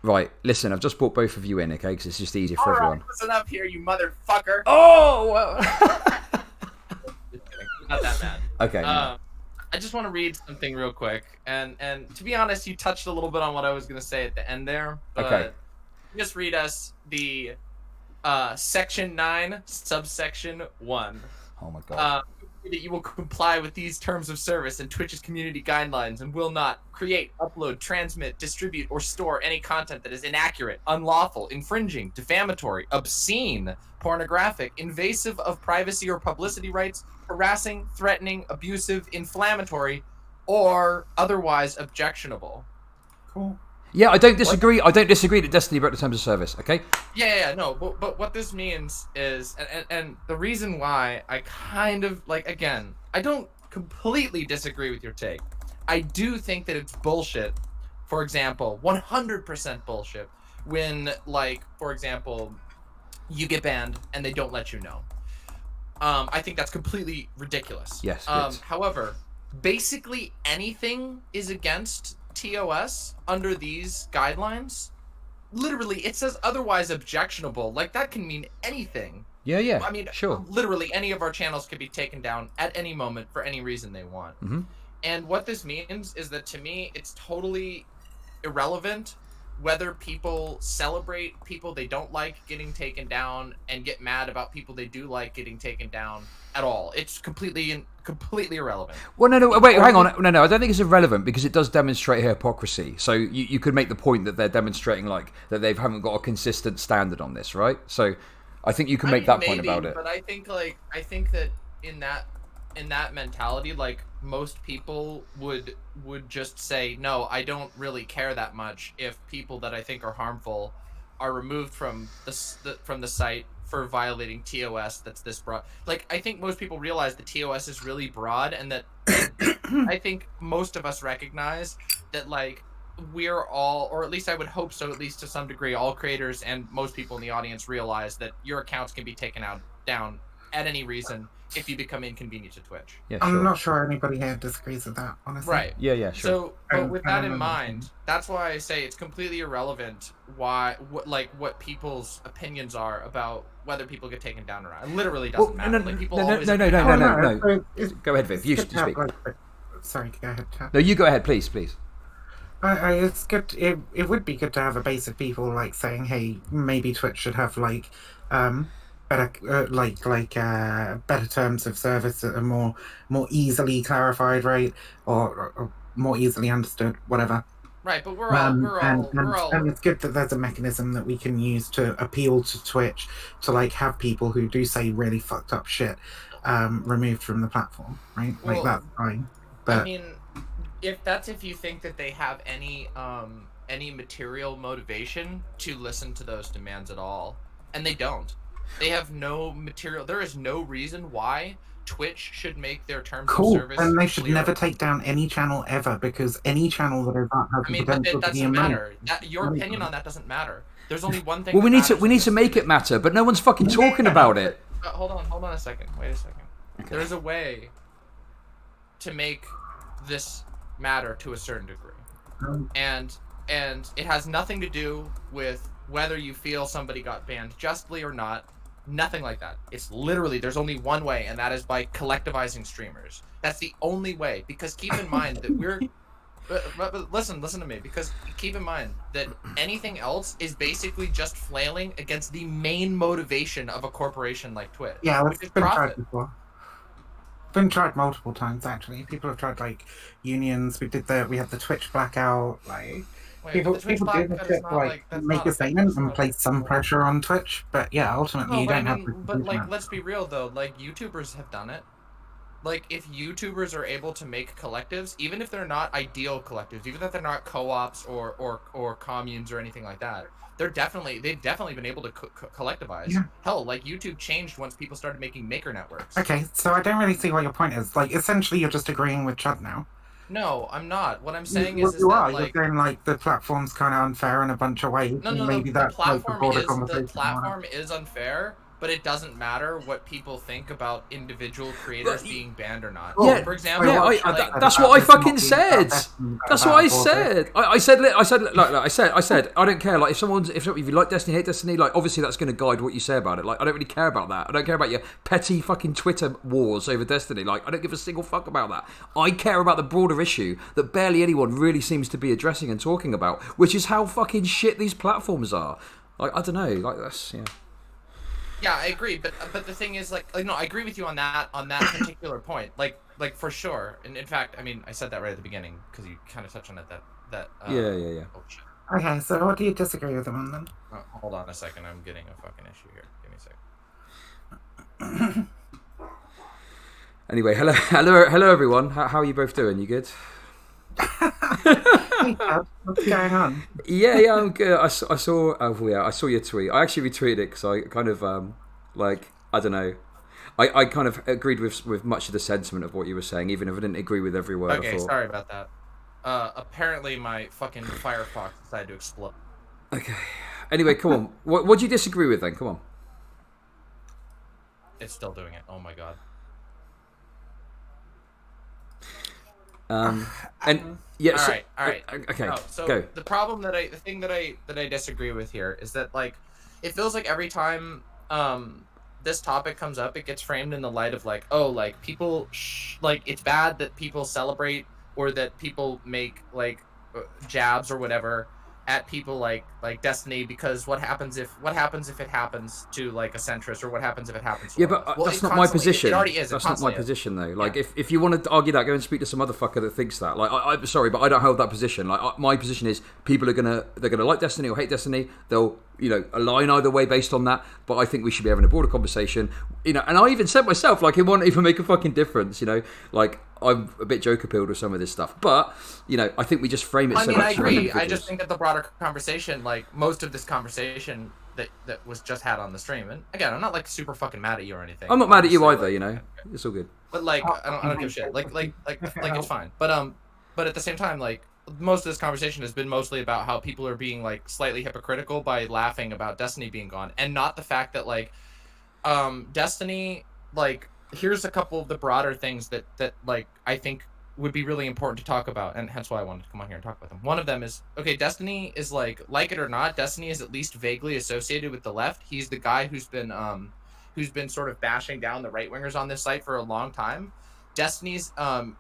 Right, listen, I've just brought both of you in, okay? Because it's just easier for everyone. Listen up here, you motherfucker. Oh! Well. Not that bad. Okay, no. I just want to read something real quick, and to be honest, you touched a little bit on what I was going to say at the end there, Okay. but just read us the section 9, subsection 1. Oh my god. That you will comply with these terms of service and Twitch's community guidelines and will not create, upload, transmit, distribute, or store any content that is inaccurate, unlawful, infringing, defamatory, obscene, pornographic, invasive of privacy or publicity rights, harassing, threatening, abusive, inflammatory, or otherwise objectionable. Cool. Yeah, I don't disagree. I don't disagree that Destiny broke the terms of service. Okay. Yeah, no, but what this means is, and the reason why I kind of like, again, I don't completely disagree with your take. I do think that it's bullshit. For example, 100% bullshit when, like, for example, you get banned and they don't let you know. I think that's completely ridiculous. Yes. However, basically anything is against TOS under these guidelines. Literally, it says otherwise objectionable. Like, that can mean anything. Yeah. I mean, sure. Literally, any of our channels could be taken down at any moment for any reason they want. Mm-hmm. And what this means is that, to me, it's totally irrelevant whether people celebrate people they don't like getting taken down and get mad about people they do like getting taken down at all. It's completely irrelevant. Well, no, wait, hang on. No, I don't think it's irrelevant because it does demonstrate hypocrisy. So you could make the point that they're demonstrating like that they haven't got a consistent standard on this, right? So I think you can make that point about it. But I think that in that mentality, like, most people would just say, no, I don't really care that much if people that I think are harmful are removed from the site for violating TOS that's this broad. Like, I think most people realize that TOS is really broad, and that I think most of us recognize that, like, we're all, or at least I would hope so, at least to some degree, all creators and most people in the audience realize that your accounts can be taken down at any reason if you become inconvenient to Twitch. Yeah, I'm not sure anybody here disagrees with that, honestly. Right. Yeah, sure. So, but with that in mind, that's why I say it's completely irrelevant what people's opinions are about whether people get taken down or not. It literally doesn't matter. Like, people always... No. Go ahead, Viv. You should speak. Sorry, go ahead, Chad. No, you go ahead, please. It's good. It would be good to have a base of people like saying, "Hey, maybe Twitch should have like better better terms of service that are more easily clarified, right, or more easily understood, whatever." Right, but we're all. And it's good that there's a mechanism that we can use to appeal to Twitch to like have people who do say really fucked up shit removed from the platform, right? Well, like that's fine. But I mean, if you think that they have any material motivation to listen to those demands at all, and they don't. They have no material. There is no reason why Twitch should make their terms of service and they should clear. never take down any channel ever, because any channel that is not has I mean, the but potential that to be doesn't a matter. Your opinion on that doesn't matter. There's only one thing. Well, we need to make it matter, but no one's fucking talking about it. Hold on a second. Wait a second. Okay. There's a way to make this matter to a certain degree, and it has nothing to do with whether you feel somebody got banned justly or not. Nothing like that. It's literally, there's only one way, and that is by collectivizing streamers. That's the only way, because keep in mind that we're... But listen to me, because keep in mind that anything else is basically just flailing against the main motivation of a corporation like Twitch. Yeah, which it's is been profit. tried before. Been tried multiple times, actually. People have tried, like, unions. We had the Twitch blackout, like... Wait, people the Twitch do blackout shit, is not like that's make not a a thing. statement That's and not a place some pressure on Twitch, but yeah, ultimately No, you but don't I have mean, to but do like, that. let's be real though. Like, YouTubers have done it. Like, if YouTubers are able to make collectives, even if they're not ideal collectives, even if they're not co-ops or communes or anything like that, they've definitely been able to collectivize. Yeah. Hell, like, YouTube changed once people started making maker networks. Okay, so I don't really see what your point is. Like, essentially, you're just agreeing with Chad now. No, I'm not. What I'm saying Well, is that, like, you're saying like the platform's kind of unfair in a bunch of ways. no. Maybe The that's like the platform broader is conversation. unfair, but it doesn't matter what people think about individual creators being banned or not. Yeah, for example, that's what I fucking said. That's what I said. I said, I don't care. Like, if you like Destiny, hate Destiny, like, obviously that's going to guide what you say about it. Like, I don't really care about that. I don't care about your petty fucking Twitter wars over Destiny. Like, I don't give a single fuck about that. I care about the broader issue that barely anyone really seems to be addressing and talking about, which is how fucking shit these platforms are. Like, I don't know. Like, that's Yeah, I agree, but the thing is, like no, I agree with you on that particular point, like for sure. And in fact, I mean, I said that right at the beginning because you kind of touched on it. That yeah. Oh shit. Okay, so what do you disagree with him on then? Hold on a second, I'm getting a fucking issue here. Give me a second. Anyway, hello everyone. How are you both doing? You good? What's going on? Yeah, I'm good. I saw. Oh yeah, I saw your tweet. I actually retweeted it because I kind of I don't know. I kind of agreed with much of the sentiment of what you were saying, even if I didn't agree with every word. Okay, sorry about that. Apparently my fucking Firefox decided to explode. Okay. Anyway, come on. What do you disagree with then? Come on. It's still doing it. Oh my god. And yeah. All right. Okay. No, so go. the thing that I disagree with here is that, like, it feels like every time this topic comes up, it gets framed in the light of, like, oh, like, people like, it's bad that people celebrate or that people make, like, jabs or whatever at people like Destiny, because what happens if it happens to, like, a centrist, or what happens if it happens to that's not my position. It already is. That's not my position though. Like, if you want to argue that, go and speak to some other fucker that thinks that. Like, I'm sorry, but I don't hold that position. Like, my position is people are they're gonna like Destiny or hate Destiny. They'll align either way based on that. But I think we should be having a broader conversation. And I even said myself, like, it won't even make a fucking difference. Like, I'm a bit joke-appealed with some of this stuff, but I think we just frame it. I agree. I just think that the broader conversation, like most of this conversation that was just had on the stream, and again, I'm not like super fucking mad at you or anything. I'm not mad at you either. It's all good. But like, I don't give a shit. Like it's fine. But at the same time, like, most of this conversation has been mostly about how people are being, like, slightly hypocritical by laughing about Destiny being gone, and not the fact that, like, Destiny, like, here's a couple of the broader things that like I think would be really important to talk about, and hence why I wanted to come on here and talk about them. One of them is, okay, Destiny is, like it or not, Destiny is at least vaguely associated with the left. He's the guy who's been sort of bashing down the right wingers on this site for a long time. Destiny's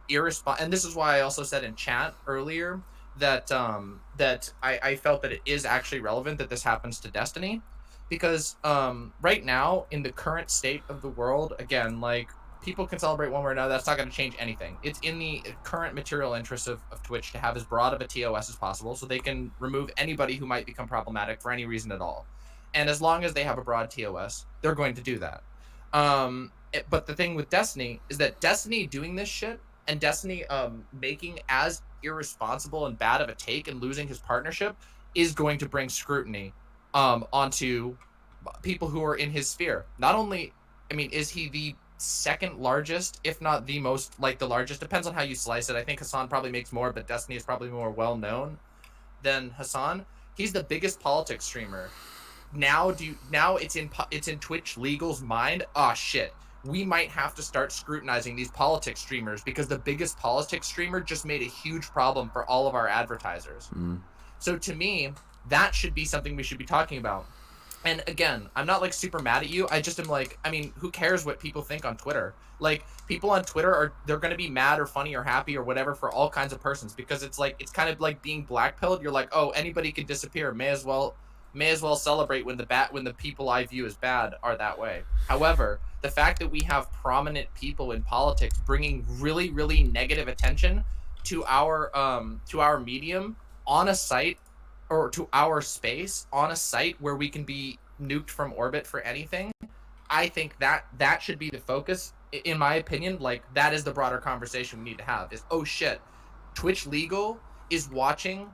irresponsible, and this is why I also said in chat earlier that I felt that it is actually relevant that this happens to Destiny. Because right now, in the current state of the world, again, like, people can celebrate one way or another. That's not going to change anything. It's in the current material interests of Twitch to have as broad of a TOS as possible, so they can remove anybody who might become problematic for any reason at all. And as long as they have a broad TOS, they're going to do that. But the thing with Destiny is that Destiny doing this shit, and Destiny making as irresponsible and bad of a take and losing his partnership, is going to bring scrutiny onto people who are in his sphere. Not only, I mean, is he the second largest, if not the most, like, the largest? Depends on how you slice it. I think Hassan probably makes more, but Destiny is probably more well known than Hassan. He's the biggest politics streamer. Now it's in Twitch legal's mind. Oh shit, we might have to start scrutinizing these politics streamers because the biggest politics streamer just made a huge problem for all of our advertisers. So to me, that should be something we should be talking about. And again, I'm not, like, super mad at you. I just am like, I mean, who cares what people think on Twitter? Like, people on Twitter they're going to be mad or funny or happy or whatever for all kinds of persons, because it's like, it's kind of like being blackpilled. You're like, oh, anybody can disappear. May as well celebrate when the people I view as bad are that way. However, the fact that we have prominent people in politics bringing really, really negative attention to our medium on a site, or to our space on a site where we can be nuked from orbit for anything, I think that should be the focus, in my opinion. Like, that is the broader conversation we need to have, is, oh shit, Twitch legal is watching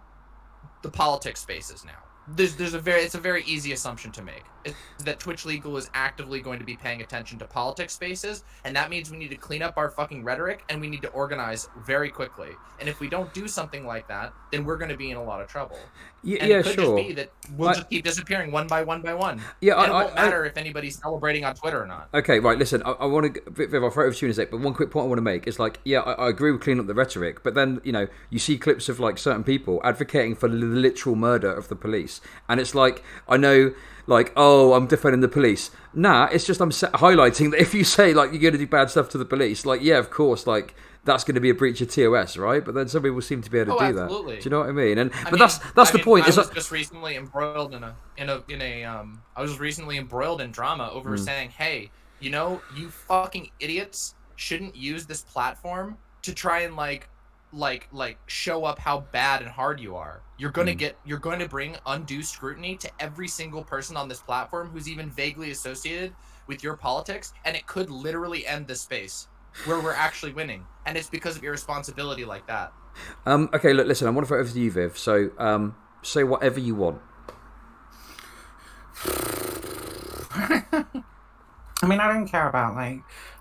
the politics spaces now. it's a very easy assumption to make, is that Twitch Legal is actively going to be paying attention to politics spaces, and that means we need to clean up our fucking rhetoric and we need to organize very quickly. And if we don't do something like that, then we're going to be in a lot of trouble. And Yeah, it could just sure. be that we'll just keep disappearing one by one by one. Yeah, And it won't matter if anybody's celebrating on Twitter or not. Okay, right. Listen, I want to. Viv, I'll throw it over to you in a sec. But one quick point I want to make is like, yeah, I agree with cleaning up the rhetoric, but then you see clips of like certain people advocating for the literal murder of the police, and it's like, I know, like, oh, I'm defending the police. Nah, it's just I'm highlighting that if you say like you're going to do bad stuff to the police, like, yeah, of course, like that's going to be a breach of TOS, right? But then some people seem to be able to do absolutely. that. Do you know what I mean? And I but mean, that's the point. I was just recently embroiled I was recently embroiled in drama over saying, hey, you fucking idiots shouldn't use this platform to try and like show up how bad and hard you are. You're going to bring undue scrutiny to every single person on this platform who's even vaguely associated with your politics, and it could literally end the space where we're actually winning, and it's because of irresponsibility like that. Okay, look, listen, I want to throw it over to you, Viv. So, say whatever you want. I mean, I don't care about like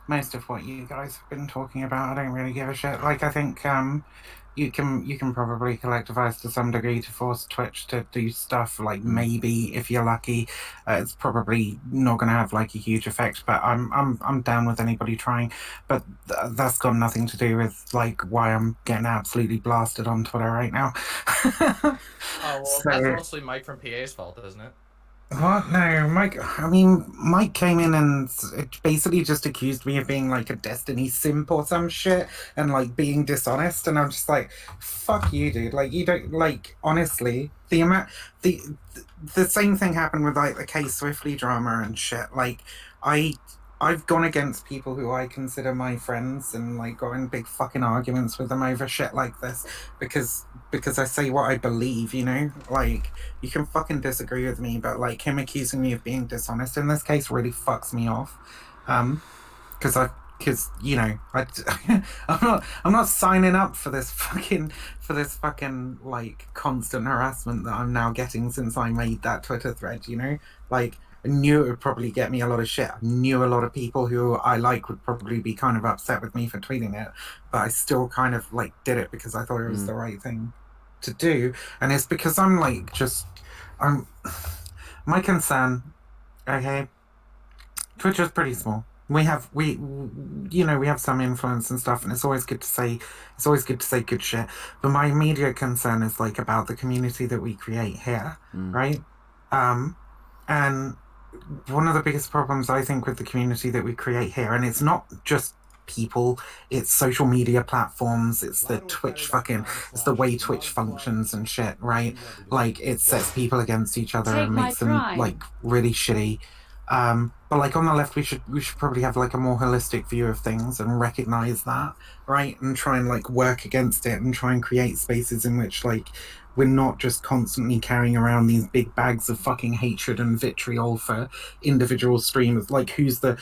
most of what you guys have been talking about. I don't really give a shit. Like, I think you can probably collectivize to some degree to force Twitch to do stuff. Like, maybe if you're lucky, it's probably not going to have like a huge effect. But I'm down with anybody trying. But that's got nothing to do with like why I'm getting absolutely blasted on Twitter right now. Oh well, so, that's mostly Mike from PA's fault, isn't it? What? No, Mike. I mean, Mike came in and basically just accused me of being like a Destiny simp or some shit and like being dishonest. And I'm just like, fuck you, dude. Like, you don't like, honestly, the same thing happened with like the K Swiftly drama and shit. Like, I've gone against people who I consider my friends and like got in big fucking arguments with them over shit like this because I say what I believe, Like, you can fucking disagree with me, but like him accusing me of being dishonest in this case really fucks me off. Because I'm not signing up for this fucking like constant harassment that I'm now getting since I made that Twitter thread, Like, I knew it would probably get me a lot of shit. I knew a lot of people who I like would probably be kind of upset with me for tweeting it, but I still kind of like did it because I thought it was the right thing to do. And it's because I'm like my concern, okay, Twitter's pretty small. We have some influence and stuff, and it's always good to say good shit. But my immediate concern is like about the community that we create here, right? And one of the biggest problems I think with the community that we create here, and it's not just people, it's social media platforms, it's the it's the way Twitch functions and shit, right? Like, it sets people against each other and makes them like really shitty. But like on the left, we should probably have like a more holistic view of things and recognize that, right? And try and like work against it and try and create spaces in which like we're not just constantly carrying around these big bags of fucking hatred and vitriol for individual streamers. Like, who's the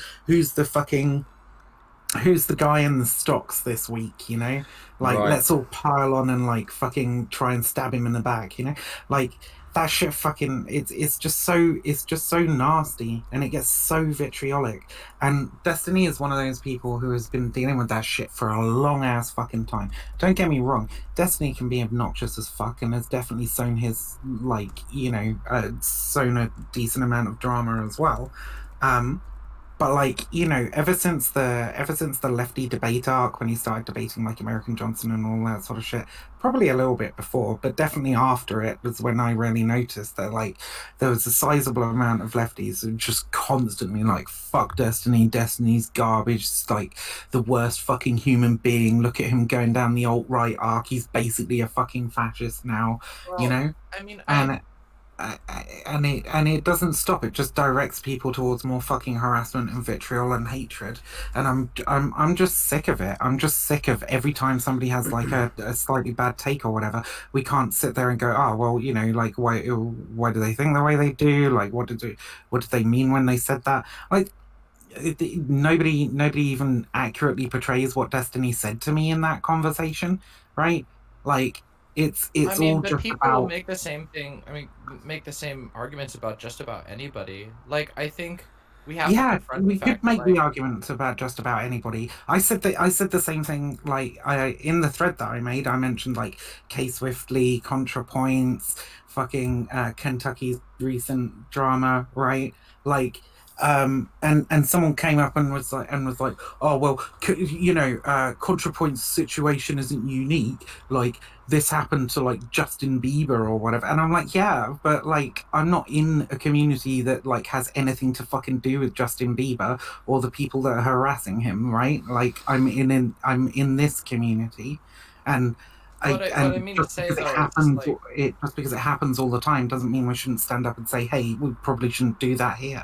guy in the stocks this week, Like, right. Let's all pile on and like fucking try and stab him in the back, Like, that shit fucking it's just so nasty, and it gets so vitriolic. And Destiny is one of those people who has been dealing with that shit for a long ass fucking time. Don't get me wrong, Destiny can be obnoxious as fuck and has definitely sown his sown a decent amount of drama as well. But like, ever since the lefty debate arc, when he started debating like American Johnson and all that sort of shit, probably a little bit before, but definitely after it was when I really noticed that like there was a sizable amount of lefties who just constantly like, fuck Destiny, Destiny's garbage, it's like the worst fucking human being. Look at him going down the alt-right arc. He's basically a fucking fascist now, I mean, and it doesn't stop. It just directs people towards more fucking harassment and vitriol and hatred. And I'm just sick of it. I'm just sick of every time somebody has like a slightly bad take or whatever, we can't sit there and go, oh well, like why do they think the way they do? Like, what did they mean when they said that? Like, nobody even accurately portrays what Destiny said to me in that conversation, right? Like, It's I mean, all but just people will about make the same thing. I mean, make the same arguments about just about anybody. Like, I think we have to yeah. confront the We could fact that, make the like, arguments about just about anybody. I said the same thing. Like I in the thread that I made, I mentioned like K Swiftly, ContraPoints, fucking Kentucky's recent drama, right? Like and someone came up and was like, oh well, ContraPoint's situation isn't unique. Like this happened to like Justin Bieber or whatever. And I'm like, yeah, but like I'm not in a community that like has anything to fucking do with Justin Bieber or the people that are harassing him, right? Like I'm in this community, and what I mean to just say because it though is happens, like, just because it happens all the time doesn't mean we shouldn't stand up and say, hey, we probably shouldn't do that here.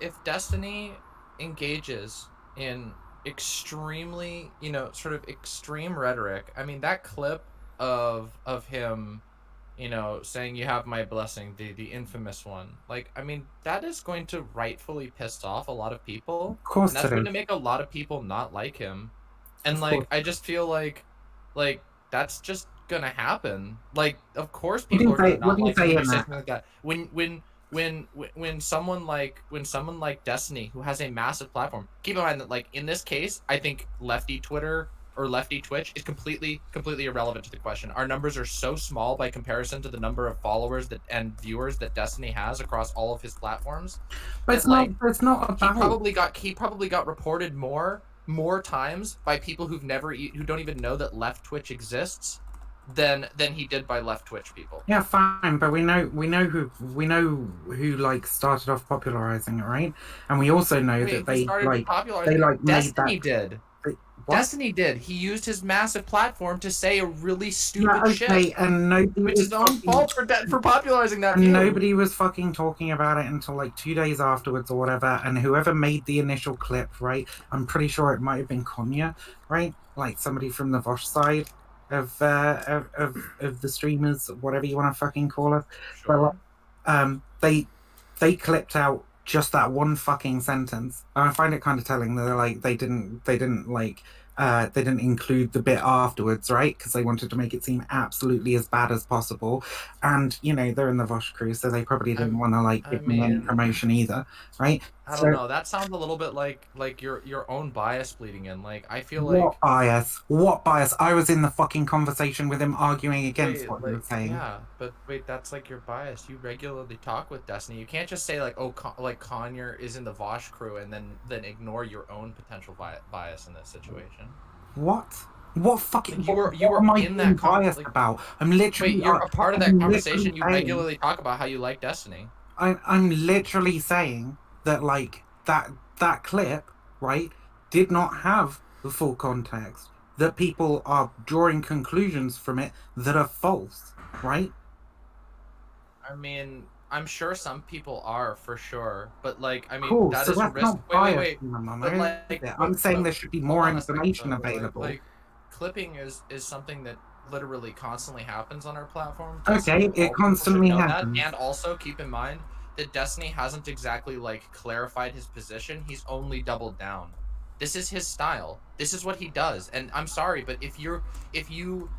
if Destiny engages in extremely, sort of extreme rhetoric, I mean, that clip of him, saying you have my blessing, the infamous one. Like, I mean, that is going to rightfully piss off a lot of people, Of and course that's it going is. to make a lot of people not like him. And Of course. like, I just feel like that's just gonna happen. Like, of course What do people you are gonna say? What not do you like him say when in you say that? something like that. When someone like Destiny, who has a massive platform, keep in mind that, like, in this case, I think lefty Twitter or lefty Twitch is completely irrelevant to the question. Our numbers are so small by comparison to the number of followers that and viewers that Destiny has across all of his platforms, But that like it's not about. he probably got reported more times by people who don't even know that left Twitch exists than he did by left Twitch people. Yeah, fine, but we know who like started off popularizing it, right? And we also know Wait, that who started they popularizing it? like made that. Destiny did. What? Destiny did. He used his massive platform to say a really Yeah, stupid shit, okay, and nobody which is was his own fucking fault for popularizing that and view. nobody was fucking talking about it until like 2 days afterwards or whatever. And whoever made the initial clip, right? I'm pretty sure it might have been Konya, right? Like somebody from the Vosh side of the streamers, whatever you want to fucking call it. But like, Sure. um, they clipped out just that one fucking sentence. And I find it kind of telling that they didn't include the bit afterwards, right? Because they wanted to make it seem absolutely as bad as possible. And they're in the Vosh crew, so they probably didn't I'm. want to like I give me any mean, promotion either, right? I don't So know. That sounds a little bit like your own bias bleeding in. Like, I feel what like, bias? What bias? I was in the fucking conversation with him arguing against wait, what he was saying. yeah, but wait, that's like your bias. You regularly talk with Destiny. You can't just say like, oh, like Conyer is in the Vosh crew, and then ignore your own potential bias in this situation. What? What fucking? Like, you What were am I in being that biased like, about? wait, you're a part of that I'm literally conversation. You saying. regularly talk about how you like Destiny. I'm literally saying that like that clip, right, did not have the full context. That people are drawing conclusions from it that are false, right? I mean, I'm sure some people are for sure, but like, I mean, Cool. that So is a that's risk. not bias, Wait. Mama, But is like, it? I'm saying there should be hold more on a second information though. available. Like clipping is something that literally constantly happens on our platform. Destiny Okay, of it all people should constantly know that, happens. and also keep in mind that Destiny hasn't exactly like clarified his position. He's only doubled down. This is his style. This is what he does. And I'm sorry, but if you if you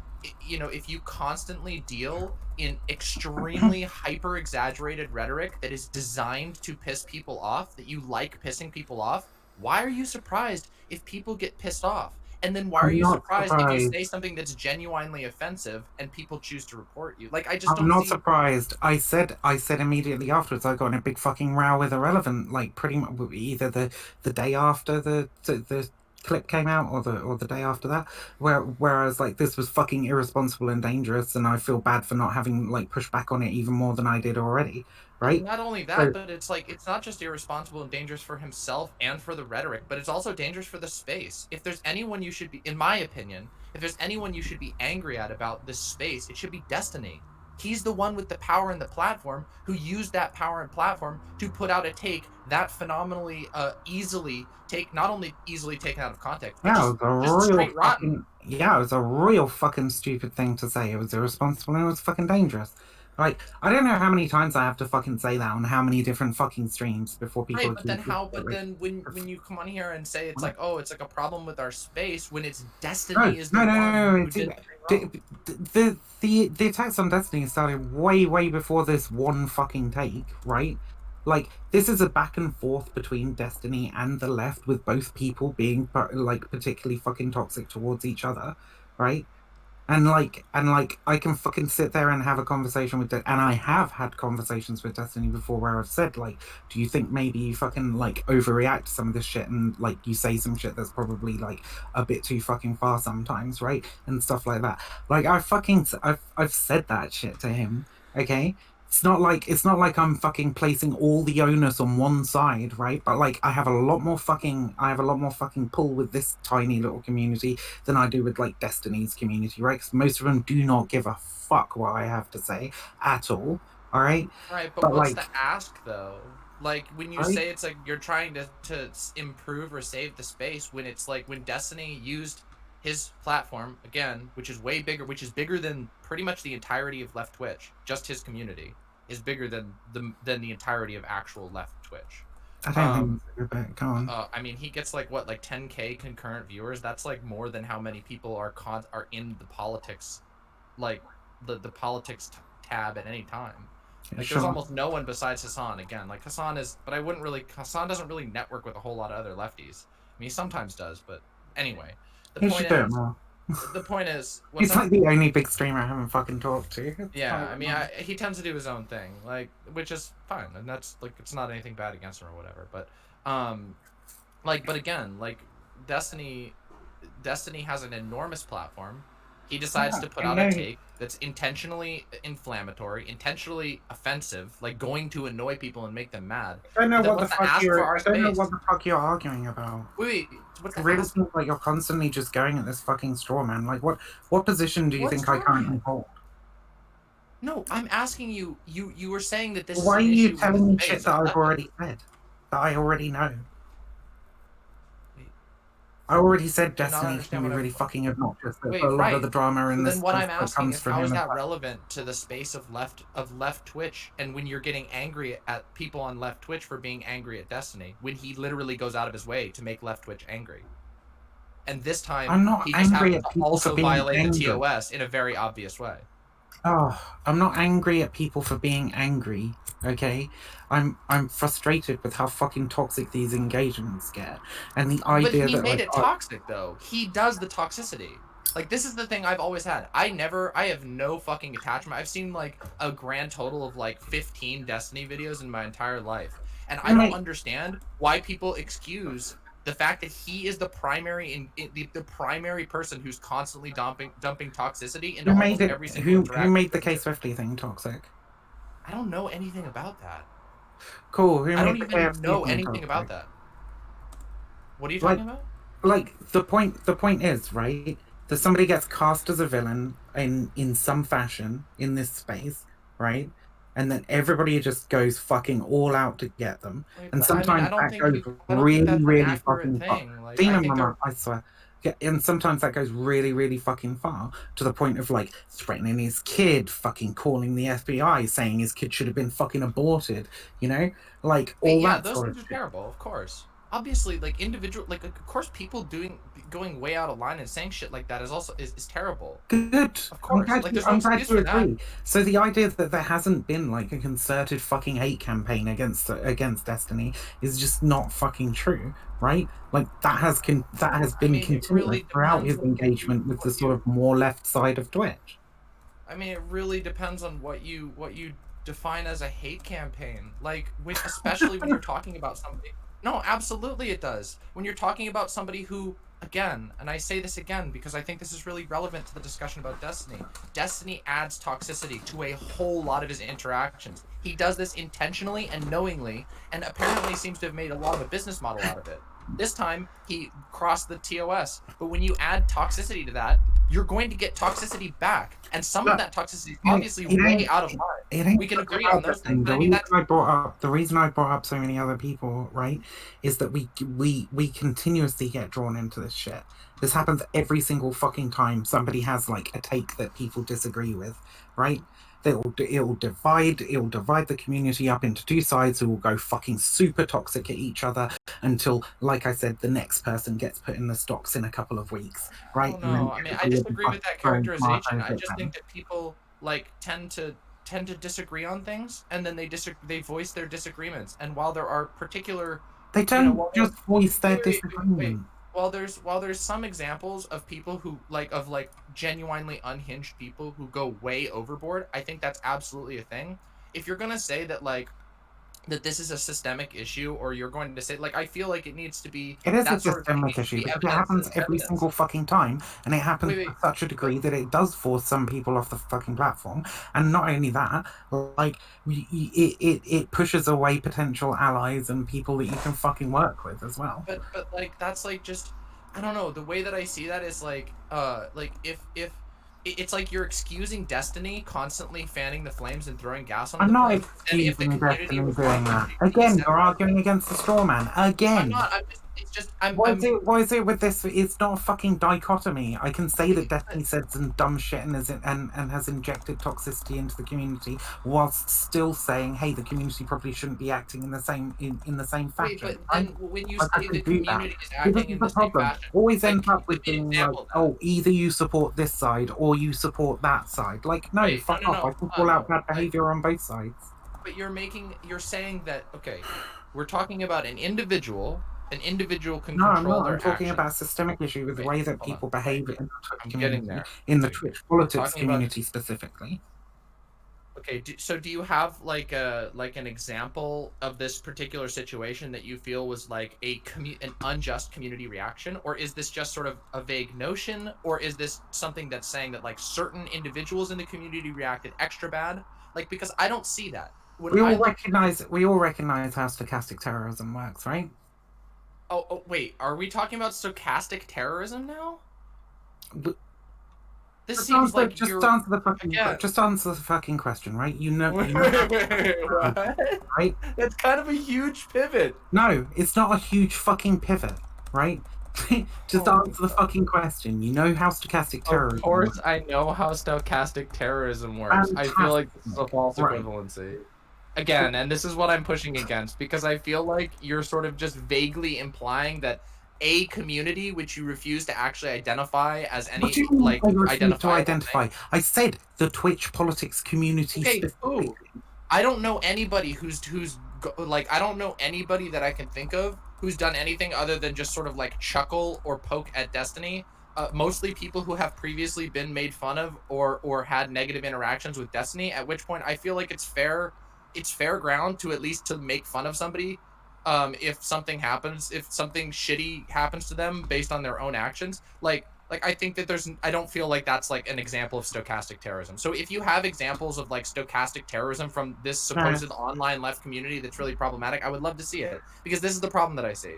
constantly deal in extremely hyper exaggerated rhetoric that is designed to piss people off, that you like pissing people off, why are you surprised if people get pissed off? And then why are I'm you not surprised if you surprised. say something that's genuinely offensive and people choose to report you? Like, I just I'm don't not see. surprised. I said immediately afterwards I got in a big fucking row with Irrelevant, like pretty much either the day after the clip came out or the day after that, where I was like, this was fucking irresponsible and dangerous, and I feel bad for not having like pushed back on it even more than I did already, And right? not only So that, but it's like, it's not just irresponsible and dangerous for himself and for the rhetoric, but it's also dangerous for the space. If there's anyone you should be, in my opinion, if there's anyone you should be angry at about this space, it should be Destiny. He's the one with the power and the platform who used that power and platform to put out a take that phenomenally not only easily taken out of context, but yeah, it just was a real straight rotten. fucking yeah, it was a real fucking stupid thing to say. It was irresponsible and it was fucking dangerous. Like, I don't know how many times I have to fucking say that on how many different fucking streams before people Right, but then accuse me how? of But it. then when you come on here and say it's like, oh, it's like a problem with our space, when it's No, Destiny is the no, no, one no, no. who did something The, wrong. the attacks on Destiny started way before this one fucking take, right? Like, this is a back and forth between Destiny and the left, with both people being like particularly fucking toxic towards each other, right? And I can fucking sit there and have a conversation with and I have had conversations with Destiny before where I've said, like, do you think maybe you fucking like overreact to some of this shit, and like you say some shit that's probably like a bit too fucking far sometimes, right? And stuff like that. Like, I've said that shit to him, okay? It's not like I'm fucking placing all the onus on one side, right? But like I have a lot more fucking pull with this tiny little community than I do with like Destiny's community, right? Because most of them do not give a fuck what I have to say at all right? Right, but But what's the like, ask though? Like when you right? say it's like you're trying to improve or save the space, when it's like when Destiny used his platform again, which is way bigger, which is bigger than pretty much the entirety of left Twitch. Just his community is bigger than the entirety of actual left Twitch. I don't think Um, it's a good bet. Go on. I mean, he gets like what, like 10K concurrent viewers. That's like more than how many people are in the politics, like the politics tab at any time. Like there's Sure. almost no one besides Hassan. Again, like Hassan is, but I wouldn't really. Hassan doesn't really network with a whole lot of other lefties. I mean, he sometimes does, but anyway, the He point should do it is, more. the point is, what's He's that? like the only big streamer I haven't fucking talked to. It's Yeah, kind I of mean, annoying. he tends to do his own thing, like, which is fine, and that's like, it's not anything bad against him or whatever. But, like, but again, like, Destiny, Destiny has an enormous platform. He decides Yeah, to put I out a know. take that's intentionally inflammatory, intentionally offensive, like going to annoy people and make them mad. I don't know But then what the what's the fuck ask for you're. our I don't know what space? the fuck you're arguing about. Wait, what's It the really ask? seems like you're constantly just going at this fucking straw, man. Like, what position do you What think I straw currently man? hold? No, I'm asking you. You were saying that this is Why are an you issue with the telling me shit space that of I've leftism. already said? That I already know. Wait, I already said do you not Destiny can understand be what really I've? fucking obnoxious. That a Wait, lot of right. the drama So in this then what space I'm that asking comes is, from how is him is that like, relevant to the space of left Twitch, and when you're getting angry at people on left Twitch for being angry at Destiny, when he literally goes out of his way to make left Twitch angry? And this time I'm not he just angry happens at to people for also being violate the angry. TOS in a very obvious way. Oh, I'm not angry at people for being angry. Okay, I'm frustrated with how fucking toxic these engagements get, and the But idea he that made like, it toxic though. He does the toxicity. Like this is the thing I've always had. I have no fucking attachment. I've seen like a grand total of like 15 Destiny videos in my entire life. And I don't mate, understand why people excuse the fact that he is the primary the primary person who's constantly dumping toxicity into who made almost it? every single Who interaction made with the him. K50 thing toxic? I don't know anything about that. Cool. Who I don't made the even KFC know thing anything about toxic? that. What are you Like, talking about? the point is, right, that somebody gets cast as a villain in some fashion in this space, right, and then everybody just goes fucking all out to get them, Wait, and but I mean, sometimes that goes I don't think really that's an really accurate fucking far. thing. Like, I Demon think Mama, they're I swear. Yeah, and sometimes that goes really really fucking far, to the point of like threatening his kid, fucking calling the FBI, saying his kid should have been fucking aborted, you know, like wait, all yeah, that those sort of things are shit. terrible, of course. Obviously, like individual, like of course, people going way out of line and saying shit like that is also is terrible. Good. Of I'm course, glad like you. there's no I'm glad excuse you for that. agree. So the idea that there hasn't been like a concerted fucking hate campaign against Destiny is just not fucking true, right? Like that has I been mean, it continuous really throughout depends his on engagement with the what sort you. of more left side of Twitch. I mean, it really depends on what you define as a hate campaign. Like when, especially when you're talking about somebody. No, absolutely it does. When you're talking about somebody who, again, and I say this again because I think this is really relevant to the discussion about Destiny. Destiny adds toxicity to a whole lot of his interactions. He does this intentionally and knowingly, and apparently seems to have made a lot of a business model out of it. This time he crossed the TOS, but when you add toxicity to that, you're going to get toxicity back, and some of Look, that toxicity is it, obviously it way ain't out of line. it ain't We can just agree on about those that things, thing. but I mean that's The reason I brought up so many other people, right, is that we continuously get drawn into this shit. This happens every single fucking time somebody has like a take that people disagree with, right? It'll divide the community up into two sides who will go fucking super toxic at each other until, like I said, the next person gets put in the stocks in a couple of weeks, right? I don't know. I mean, I disagree with that characterization. I just think that people like tend to disagree on things, and then they voice their disagreements. And while there are particular, they don't just voice their wait, disagreement. While there's some examples of people who like genuinely unhinged people who go way overboard, I think that's absolutely a thing. If you're gonna say that that this is a systemic issue, or you're going to say I feel like it needs to be. It is a systemic issue because it happens every single fucking time, and it happens to such a degree that it does force some people off the fucking platform. And not only that, it pushes away potential allies and people that you can fucking work with as well. But that's just, I don't know. The way that I see that is if it's like you're excusing Destiny constantly fanning the flames and throwing gas on. I'm not excusing Destiny doing that. Again, you're arguing against the straw man. Again. I'm not. What is it with this? It's not a fucking dichotomy. I can say that Destiny said some dumb shit and has injected toxicity into the community, whilst still saying, "Hey, the community probably shouldn't be acting in the same fashion." Wait, but then when you say the community is acting in the same fashion, always end up with being like, "Oh, either you support this side or you support that side." Like, no, fuck off. I can call out bad behavior on both sides. But you're saying that we're talking about an individual. An individual can control their I'm talking actions. about a systemic issue with the way that people behave in the Twitch community, in the Twitch politics community specifically. Okay, so do you have an example of this particular situation that you feel was like an unjust community reaction, or is this just sort of a vague notion, or is this something that's saying that certain individuals in the community reacted extra bad? Because I don't see that. We all recognize how stochastic terrorism works, right? Oh, wait. Are we talking about stochastic terrorism now? This seems like just answer the fucking question, right? Wait, what? Right? That's kind of a huge pivot. No, it's not a huge fucking pivot, right? Just answer the fucking question. You know how stochastic terrorism Of course, works. I know how stochastic terrorism works. I feel like this is a false equivalency. Again, and this is what I'm pushing against, because I feel like you're sort of just vaguely implying that a community which you refuse to actually identify as any identify. I said the Twitch politics community. Okay, I don't know anybody I don't know anybody that I can think of who's done anything other than just sort of chuckle or poke at Destiny. Mostly people who have previously been made fun of or had negative interactions with Destiny, at which point I feel like it's fair ground to at least to make fun of somebody if something shitty happens to them based on their own actions. I think that I don't feel like that's an example of stochastic terrorism. So if you have examples of stochastic terrorism from this supposed online left community that's really problematic, I would love to see it, because this is the problem that I see.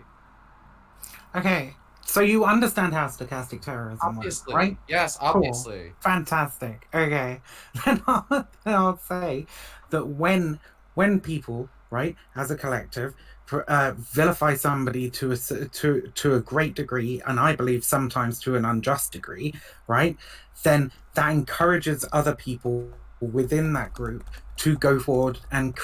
Okay, so you understand how stochastic terrorism works, right? Yes, obviously. Cool. Fantastic. Okay, then I'll say that when people, right, as a collective, vilify somebody to a great degree, and I believe sometimes to an unjust degree, right, then that encourages other people within that group to go forward and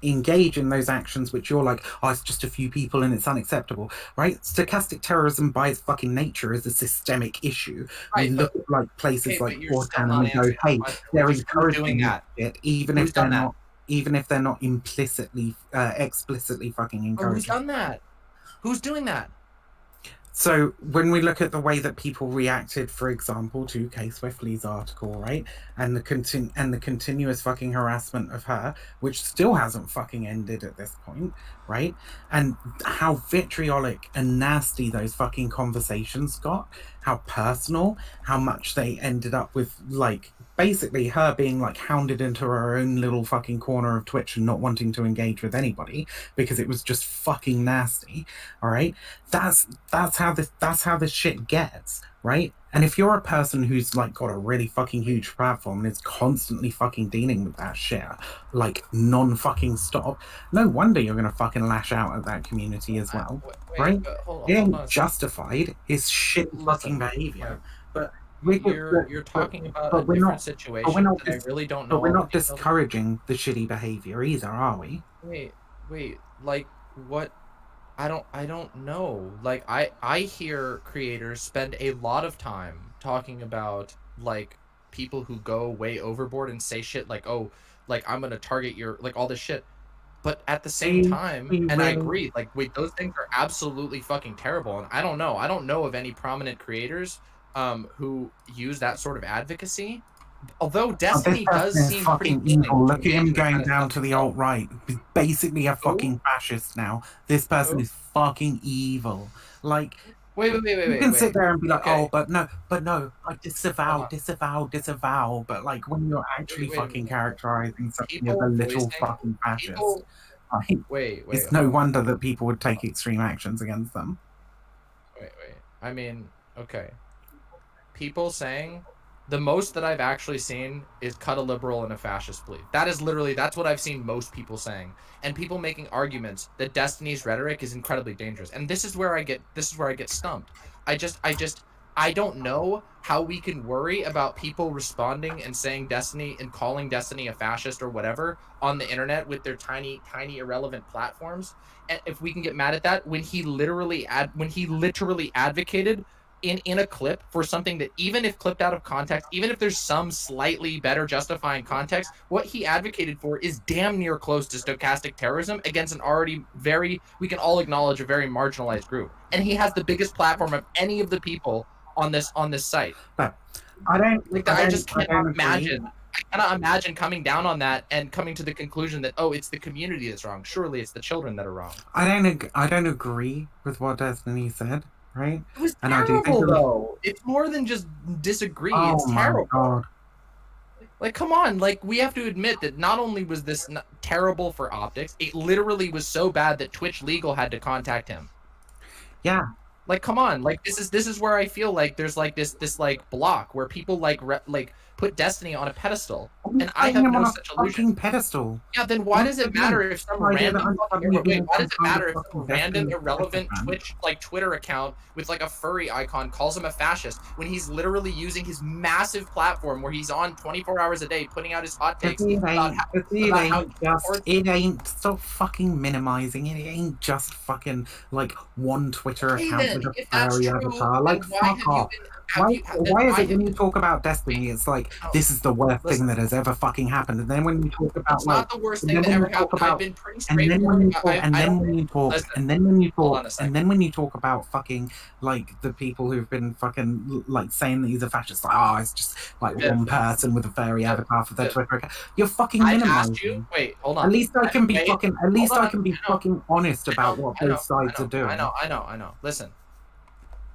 engage in those actions which you're like, oh, it's just a few people and it's unacceptable, right? Stochastic terrorism by its fucking nature is a systemic issue. Right, we look at places like Fortan and we go, hey, they're encouraging that shit, even if they're not explicitly fucking encouraging. Who's done that? Who's doing that? So when we look at the way that people reacted, for example, to Kay Swiftly's article, right, and the continuous fucking harassment of her, which still hasn't fucking ended at this point, right, and how vitriolic and nasty those fucking conversations got, how personal, how much they ended up with basically her being hounded into her own little fucking corner of Twitch and not wanting to engage with anybody because it was just fucking nasty. All right, that's how this shit gets, right? And if you're a person who's got a really fucking huge platform and is constantly fucking dealing with that shit non fucking stop, no wonder you're gonna fucking lash out at that community as well, right? Being justified is shit fucking behavior, but you're talking about a different situation that I really don't know. But we're all the not details. discouraging the shitty behavior either, are we? Wait, like what? I don't know. Like I hear creators spend a lot of time talking about like people who go way overboard and say shit like, oh, like I'm gonna target your like all this shit. But at the same time, and I agree, like wait, those things are absolutely fucking terrible. And I don't know. I don't know of any prominent creators who use that sort of advocacy. Although Destiny does is seem pretty fucking evil. Look at him engaging that going kind of down stuff to the himself. alt-right. He's basically a fucking fascist now. This person Who? is fucking evil. Like, Wait, you can sit there and be like, Okay. oh, but no, I Hold disavow. But like, when you're actually wait a fucking minute. characterizing something as a People little voicing fucking fascist, people like, wait, it's hold no on. wonder that people would take extreme actions against them. Wait. I mean, okay. People saying the most that I've actually seen is cut a liberal and a fascist plea. That is literally that's what I've seen most people saying. And people making arguments that Destiny's rhetoric is incredibly dangerous. And this is where I get stumped. I don't know how we can worry about people responding and saying Destiny and calling Destiny a fascist or whatever on the internet with their tiny irrelevant platforms. And if we can get mad at that when he literally advocated in a clip for something that, even if clipped out of context, even if there's some slightly better justifying context, what he advocated for is damn near close to stochastic terrorism against an already we can all acknowledge, a very marginalized group. And he has the biggest platform of any of the people on this site. But I just cannot imagine. I cannot imagine coming down on that and coming to the conclusion that, oh, it's the community that's wrong. Surely it's the children that are wrong. I don't agree with what Destiny said, right? It was And terrible, though. It's more than just disagree. Oh it's my terrible. God. Like, come on. Like, we have to admit that not only was this terrible for optics, it literally was so bad that Twitch Legal had to contact him. Yeah. Like, come on. Like, this is where I feel like there's like this like block where people like put Destiny on a pedestal, and I have no such illusion. Pedestal. Yeah, then why does it matter if some random irrelevant Twitter account with like a furry icon calls him a fascist when he's literally using his massive platform where he's on 24 hours a day putting out his hot takes it ain't stop fucking minimizing it. It ain't just fucking like one Twitter account with a furry avatar. Like, fuck off. Why is it when you talk about Destiny, it's like this is the worst thing that has ever fucking happened, and then when you talk about it's not the worst thing that ever happened. I've been pretty straightforward. And then when you talk about fucking like the people who've been fucking like saying that he's a fascist, like, oh, it's just like one person with a furry avatar for their Twitter account. You're fucking minimizing. Wait, hold on. At least I can be fucking honest about what both sides are doing. I know. Listen.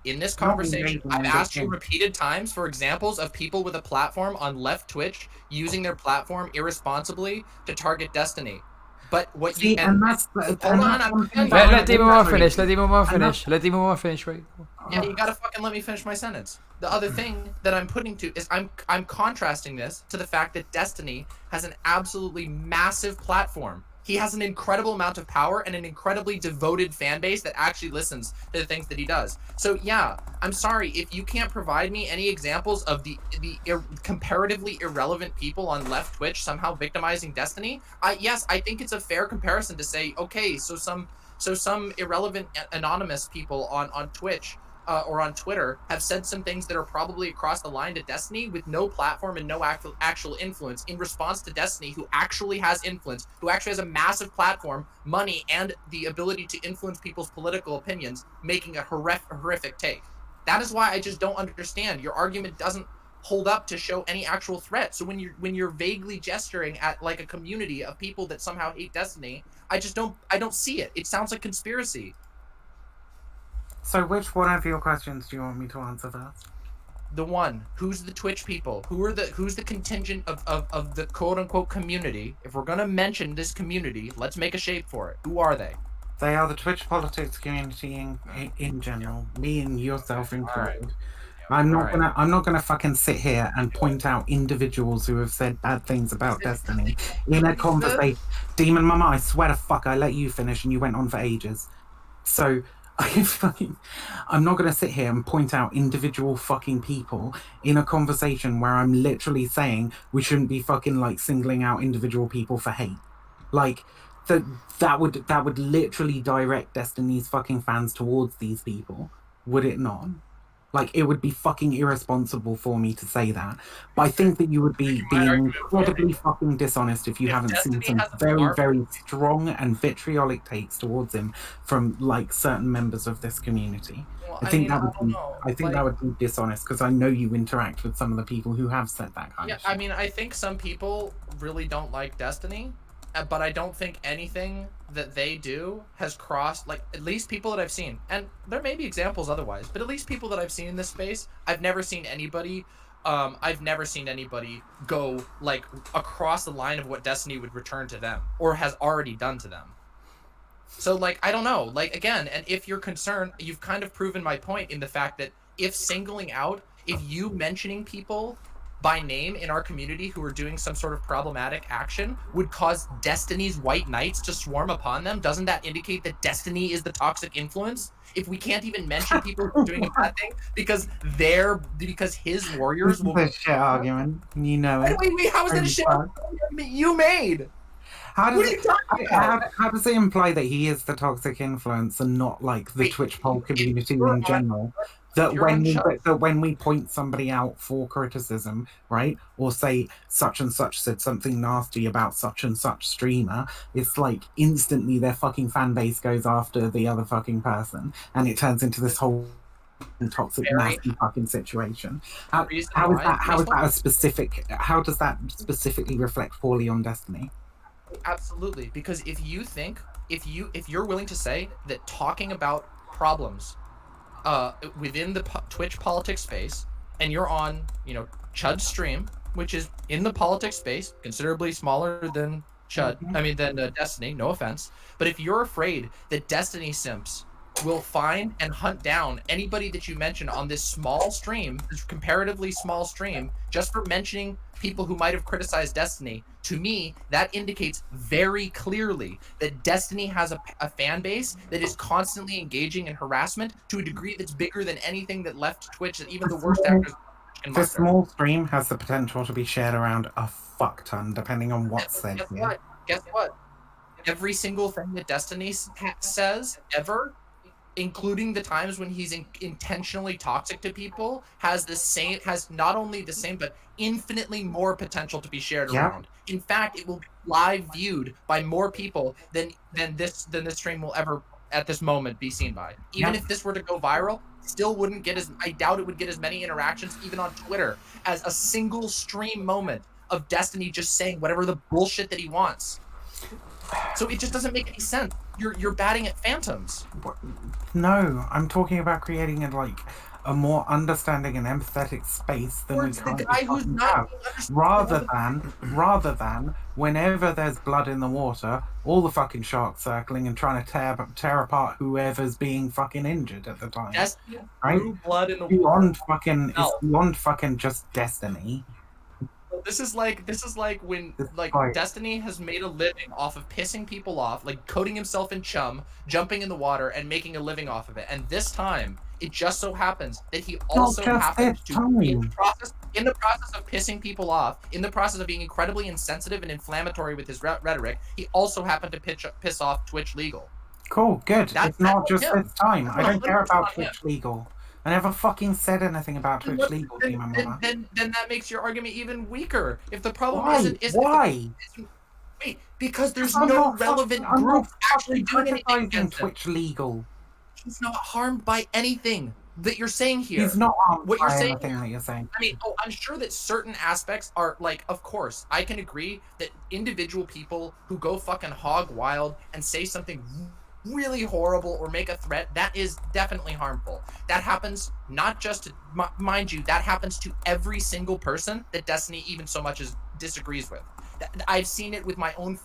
In this conversation, I've asked you repeated times for examples of people with a platform on left Twitch using their platform irresponsibly to target Destiny. But what you let Demon Moore finish. Let Demon Moore finish. Right? Yeah, you gotta fucking let me finish my sentence. The other thing that I'm putting to is I'm contrasting this to the fact that Destiny has an absolutely massive platform. He has an incredible amount of power and an incredibly devoted fan base that actually listens to the things that he does. So yeah, I'm sorry if you can't provide me any examples of the comparatively irrelevant people on left Twitch somehow victimizing Destiny. Yes, I think it's a fair comparison to say, okay, so some irrelevant anonymous people on Twitch or on Twitter have said some things that are probably across the line to Destiny with no platform and no actual influence in response to Destiny, who actually has influence, who actually has a massive platform, money, and the ability to influence people's political opinions, making a horrific take. That is why I just don't understand. Your argument doesn't hold up to show any actual threat. So when you're vaguely gesturing at like a community of people that somehow hate Destiny, I don't see it. It sounds like conspiracy. So which one of your questions do you want me to answer first? The one. Who's the Twitch people? Who's the contingent of the quote unquote community? If we're gonna mention this community, let's make a shape for it. Who are they? They are the Twitch politics community in general. Me and yourself included. I'm not gonna fucking sit here and point out individuals who have said bad things about Destiny in a conversation. Demon Mama, I swear to fuck, I let you finish and you went on for ages. So I'm not going to sit here and point out individual fucking people in a conversation where I'm literally saying we shouldn't be fucking like singling out individual people for hate. Like that would literally direct Destiny's fucking fans towards these people, would it not? Like, it would be fucking irresponsible for me to say that. But I think that you would be My being argument for it. incredibly fucking dishonest if you If haven't seen Destiny some has a very, bar- very strong and vitriolic takes towards him from like certain members of this community. Well, I think that I would don't be know. I think that would be dishonest because I know you interact with some of the people who have said that kind Yeah, of shit. I mean, I think some people really don't like Destiny, but I don't think anything that they do has crossed, like, at least people that I've seen, and there may be examples otherwise, but at least people that I've seen in this space, I've never seen anybody go, like, across the line of what Destiny would return to them, or has already done to them. So, like, I don't know. Like, again, and if you're concerned, you've kind of proven my point in the fact that if you mentioning people by name in our community who are doing some sort of problematic action would cause Destiny's white knights to swarm upon them, doesn't that indicate that Destiny is the toxic influence? If we can't even mention people who are doing a bad thing because his warriors This will is a shit argument. You know it. Wait, how is that a shit argument you made? How does What are you it, talking about? how does it imply that he is the toxic influence and not like the Wait, Twitch poll community you're in general? if you're on Chubb, That when we point somebody out for criticism, right, or say such and such said something nasty about such and such streamer, it's like instantly their fucking fan base goes after the other fucking person, and it turns into this whole toxic, nasty fucking situation. How is that a specific? How does that specifically reflect poorly on Destiny? absolutely, because if you're willing to say that talking about problems within the Twitch politics space, and you're on, Chud's stream, which is in the politics space, considerably smaller than than Destiny, no offense, but if you're afraid that Destiny simps will find and hunt down anybody that you mention on this small stream, this comparatively small stream, just for mentioning people who might have criticized Destiny, to me, that indicates very clearly that Destiny has a fan base that is constantly engaging in harassment to a degree that's bigger than anything that left Twitch, that even the worst actors can The muster. small stream has the potential to be shared around a fuck ton, depending on what's said. Guess what? Every single thing that Destiny says ever, including the times when he's intentionally toxic to people, has not only the same but infinitely more potential to be shared around. In fact, it will be live viewed by more people than this stream will ever at this moment be seen by. Even if this were to go viral, still wouldn't get I doubt it would get as many interactions even on Twitter as a single stream moment of Destiny just saying whatever the bullshit that he wants. So it just doesn't make any sense. You're batting at phantoms. No, I'm talking about creating a more understanding and empathetic space than we currently have. Rather than whenever there's blood in the water, all the fucking sharks circling and trying to tear apart whoever's being fucking injured at the time. Destiny, right? Blood in the beyond fucking it's beyond fucking just Destiny. This is like when Destiny has made a living off of pissing people off, like coating himself in chum, jumping in the water, and making a living off of it. And this time, it just so happens that he also happens to, in the process of pissing people off, in the process of being incredibly insensitive and inflammatory with his rhetoric, he also happened to piss off Twitch Legal. Cool, good. It's not just this time. I don't care about Twitch Legal. I never fucking said anything about Twitch Legal, then that makes your argument even weaker. If the problem Why? Wait, because there's no relevant group actually doing anything against Twitch Legal. He's not harmed by anything that you're saying here. He's not harmed by anything that you're saying. I mean, I'm sure that certain aspects are, like, of course, I can agree that individual people who go fucking hog wild and say something really horrible or make a threat, that is definitely harmful. That happens not just to, mind you, that happens to every single person that Destiny even so much as disagrees with. I've seen it with my own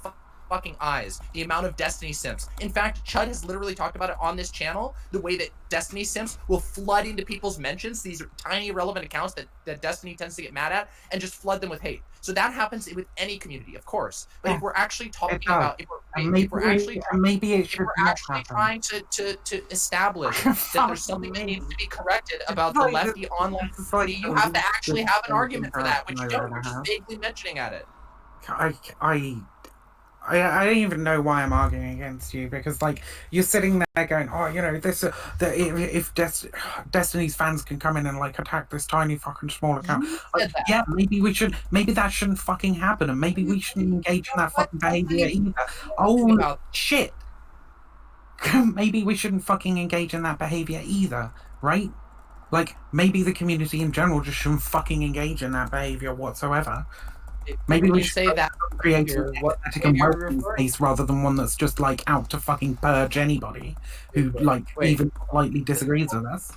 fucking eyes, the amount of Destiny simps. In fact, Chud has literally talked about it on this channel, the way that Destiny simps will flood into people's mentions, these tiny irrelevant accounts that Destiny tends to get mad at, and just flood them with hate. So that happens with any community, of course. But if we're actually talking about, And maybe, maybe it if should we're not actually happen. trying to establish that there's something that needs to be corrected about the lefty online community, you have to actually have an argument for that, which you don't. You're just vaguely mentioning at it. I don't even know why I'm arguing against you, because like you're sitting there going, oh, you know, this if Destiny's fans can come in and like attack this tiny fucking small account, like, yeah, maybe that shouldn't fucking happen, and maybe we shouldn't engage in that fucking behavior either. Oh shit, maybe we shouldn't fucking engage in that behavior either, right? Like maybe the community in general just shouldn't fucking engage in that behavior whatsoever. Maybe we should say that create an empathetic and welcoming space rather than one that's just like out to fucking purge anybody who even slightly disagrees with us.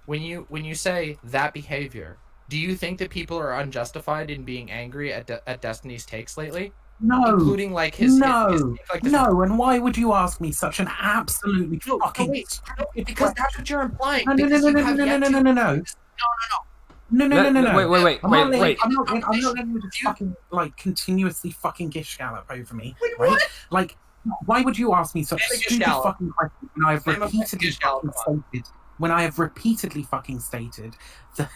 When you say that behavior, do you think that people are unjustified in being angry at Destiny's takes lately? No, including like his no. And why would you ask me such an absolutely fucking stupid because that's what you're implying. No. Wait. I'm not letting you just fucking like continuously fucking gish gallop over me. Wait, right? what? Like, why would you ask me such stupid fucking questions when I have repeatedly fucking stated? When I have repeatedly fucking stated that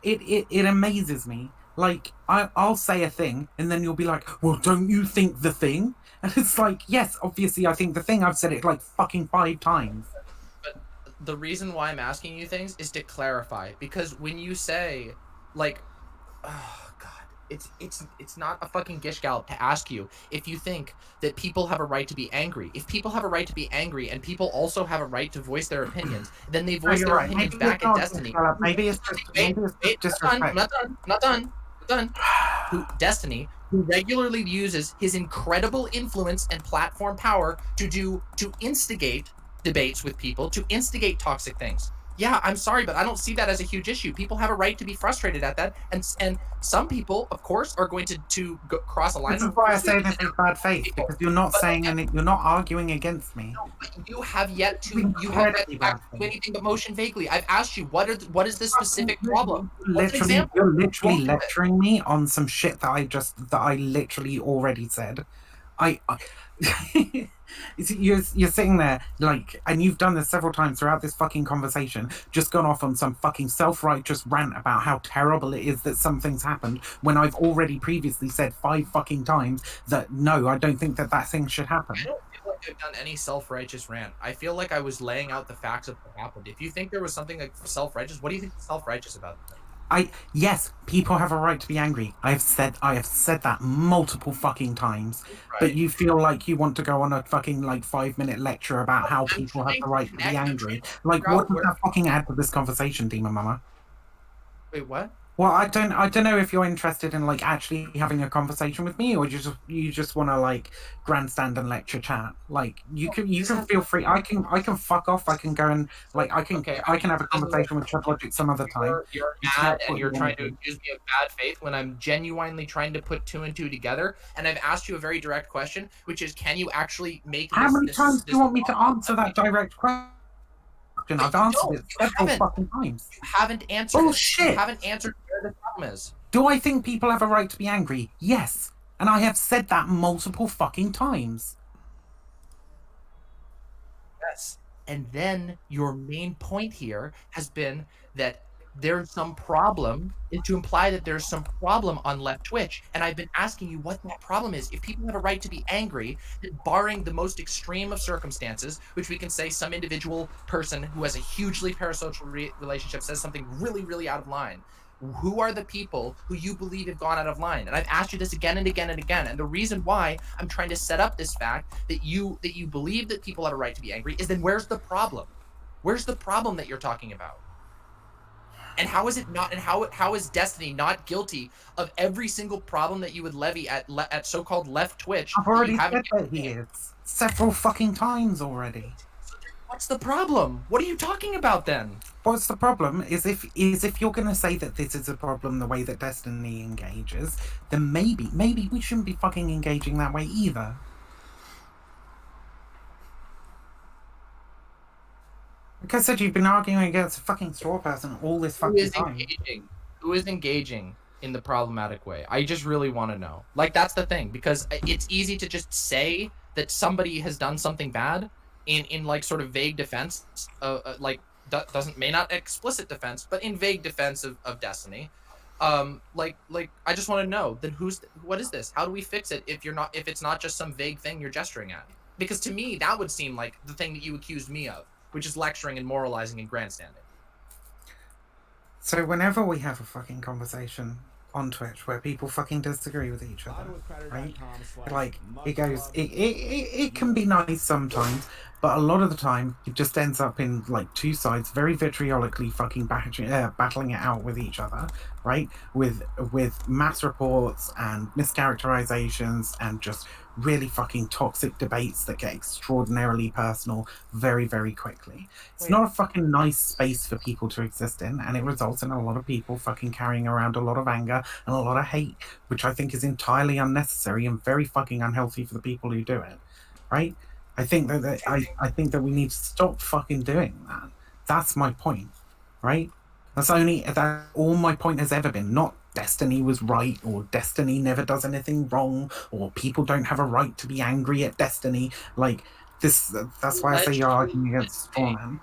it amazes me. Like I'll say a thing and then you'll be like, well, don't you think the thing? And it's like, yes, obviously I think the thing. I've said it like fucking 5 times. The reason why I'm asking you things is to clarify, because when you say like, oh god, it's not a fucking gish gallop to ask you if you think that people have a right to be angry. If people have a right to be angry and people also have a right to voice their opinions, then they voice their opinions back at Destiny. Maybe it's just not done. Destiny, who regularly uses his incredible influence and platform power to instigate debates with people, to instigate toxic things. Yeah, I'm sorry, but I don't see that as a huge issue. People have a right to be frustrated at that, and some people, of course, are going to cross a line. This is why I say this is bad faith, because you're not saying anything, you're not arguing against me. No, but you have yet to do anything but motion vaguely. I've asked you what is the specific problem? You're literally lecturing me on some shit that I literally already said. You're sitting there like, and you've done this several times throughout this fucking conversation, just gone off on some fucking self-righteous rant about how terrible it is that something's happened, when I've already previously said 5 fucking times that no, I don't think that thing should happen. I don't feel like I've done any self-righteous rant. I feel like I was laying out the facts of what happened. If you think there was something like self-righteous, what do you think is self-righteous about it? Yes, people have a right to be angry. I have said that multiple fucking times. Right. But you feel like you want to go on a fucking like 5-minute lecture about how people have the right to be angry. Like, what does that fucking add to this conversation, Demon Mama? Wait, what? Well, I don't know if you're interested in like actually having a conversation with me, or you just want to like grandstand and lecture chat. Like you can feel free. I can fuck off. I can go and like I can have a conversation with Logic some other time. You're mad and you're trying to accuse me of bad faith when I'm genuinely trying to put 2 and 2 together. And I've asked you a very direct question, which is, can you actually make? How many times do you want me to answer that direct question? I've answered it several fucking times. You haven't answered. Bullshit. You haven't answered where the problem is. Do I think people have a right to be angry? Yes. And I have said that multiple fucking times. Yes. And then your main point here has been that there's some problem, is to imply that there's some problem on left Twitch. And I've been asking you what that problem is. If people have a right to be angry, then barring the most extreme of circumstances, which we can say some individual person who has a hugely parasocial relationship says something really, really out of line, who are the people who you believe have gone out of line? And I've asked you this again and again and again. And the reason why I'm trying to set up this fact that you believe that people have a right to be angry is then where's the problem? Where's the problem that you're talking about? And how is it not? And how is Destiny not guilty of every single problem that you would levy at so-called left Twitch? I've already said that he is several fucking times already. What's the problem? What are you talking about then? What's the problem is if you're going to say that this is a problem the way that Destiny engages, then maybe we shouldn't be fucking engaging that way either. Like I said, you've been arguing against a fucking straw person all this fucking time. Who is engaging? in the problematic way? I just really want to know. Like, that's the thing, because it's easy to just say that somebody has done something bad in like sort of vague defense, like doesn't may not explicit defense, but in vague defense of Destiny. Like I just want to know then what is this? How do we fix it if it's not just some vague thing you're gesturing at? Because to me, that would seem like the thing that you accused me of, which is lecturing and moralizing and grandstanding. So whenever we have a fucking conversation on Twitch where people fucking disagree with each other, right? Like it can be nice sometimes, but a lot of the time it just ends up in like two sides very vitriolically fucking battling it out with each other, right? With mass reports and mischaracterizations and just really fucking toxic debates that get extraordinarily personal very, very quickly. It's not a fucking nice space for people to exist in, and it results in a lot of people fucking carrying around a lot of anger and a lot of hate, which I think is entirely unnecessary and very fucking unhealthy for the people who do it. Right? I think that I think that we need to stop fucking doing that. That's my point. Right? That's all my point has ever been. Not Destiny was right, or Destiny never does anything wrong, or people don't have a right to be angry at Destiny. Like this, that's why I say you're arguing against Strawman.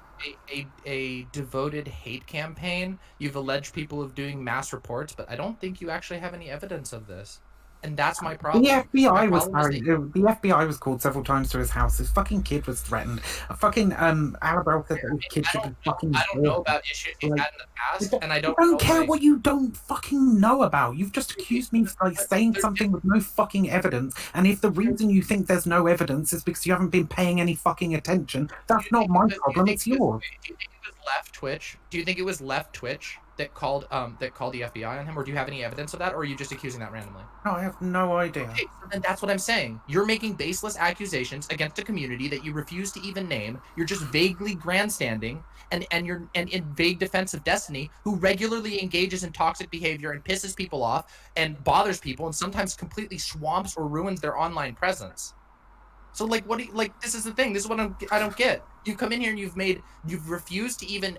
A devoted hate campaign. You've alleged people of doing mass reports, but I don't think you actually have any evidence of this. And that's my problem. The FBI my was problem the FBI was called several times to his house. His fucking kid was threatened. A fucking Arabelle said that his kid should be fucking. I don't know about issues he's had in the past, and I don't care like, what you don't fucking know about. You've just accused me of like saying something with no fucking evidence, and if the reason you think there's no evidence is because you haven't been paying any fucking attention, that's not my problem. It's yours. Do you think it was left Twitch? Do you think it was left Twitch that called the FBI on him, or do you have any evidence of that, or are you just accusing that randomly? No, I have no idea. Okay, so then that's what I'm saying. You're making baseless accusations against a community that you refuse to even name. You're just vaguely grandstanding and you're in vague defense of Destiny, who regularly engages in toxic behavior and pisses people off and bothers people and sometimes completely swamps or ruins their online presence. So like, what do you, like? This is the thing. This is what I don't get. You've come in here and you've refused to even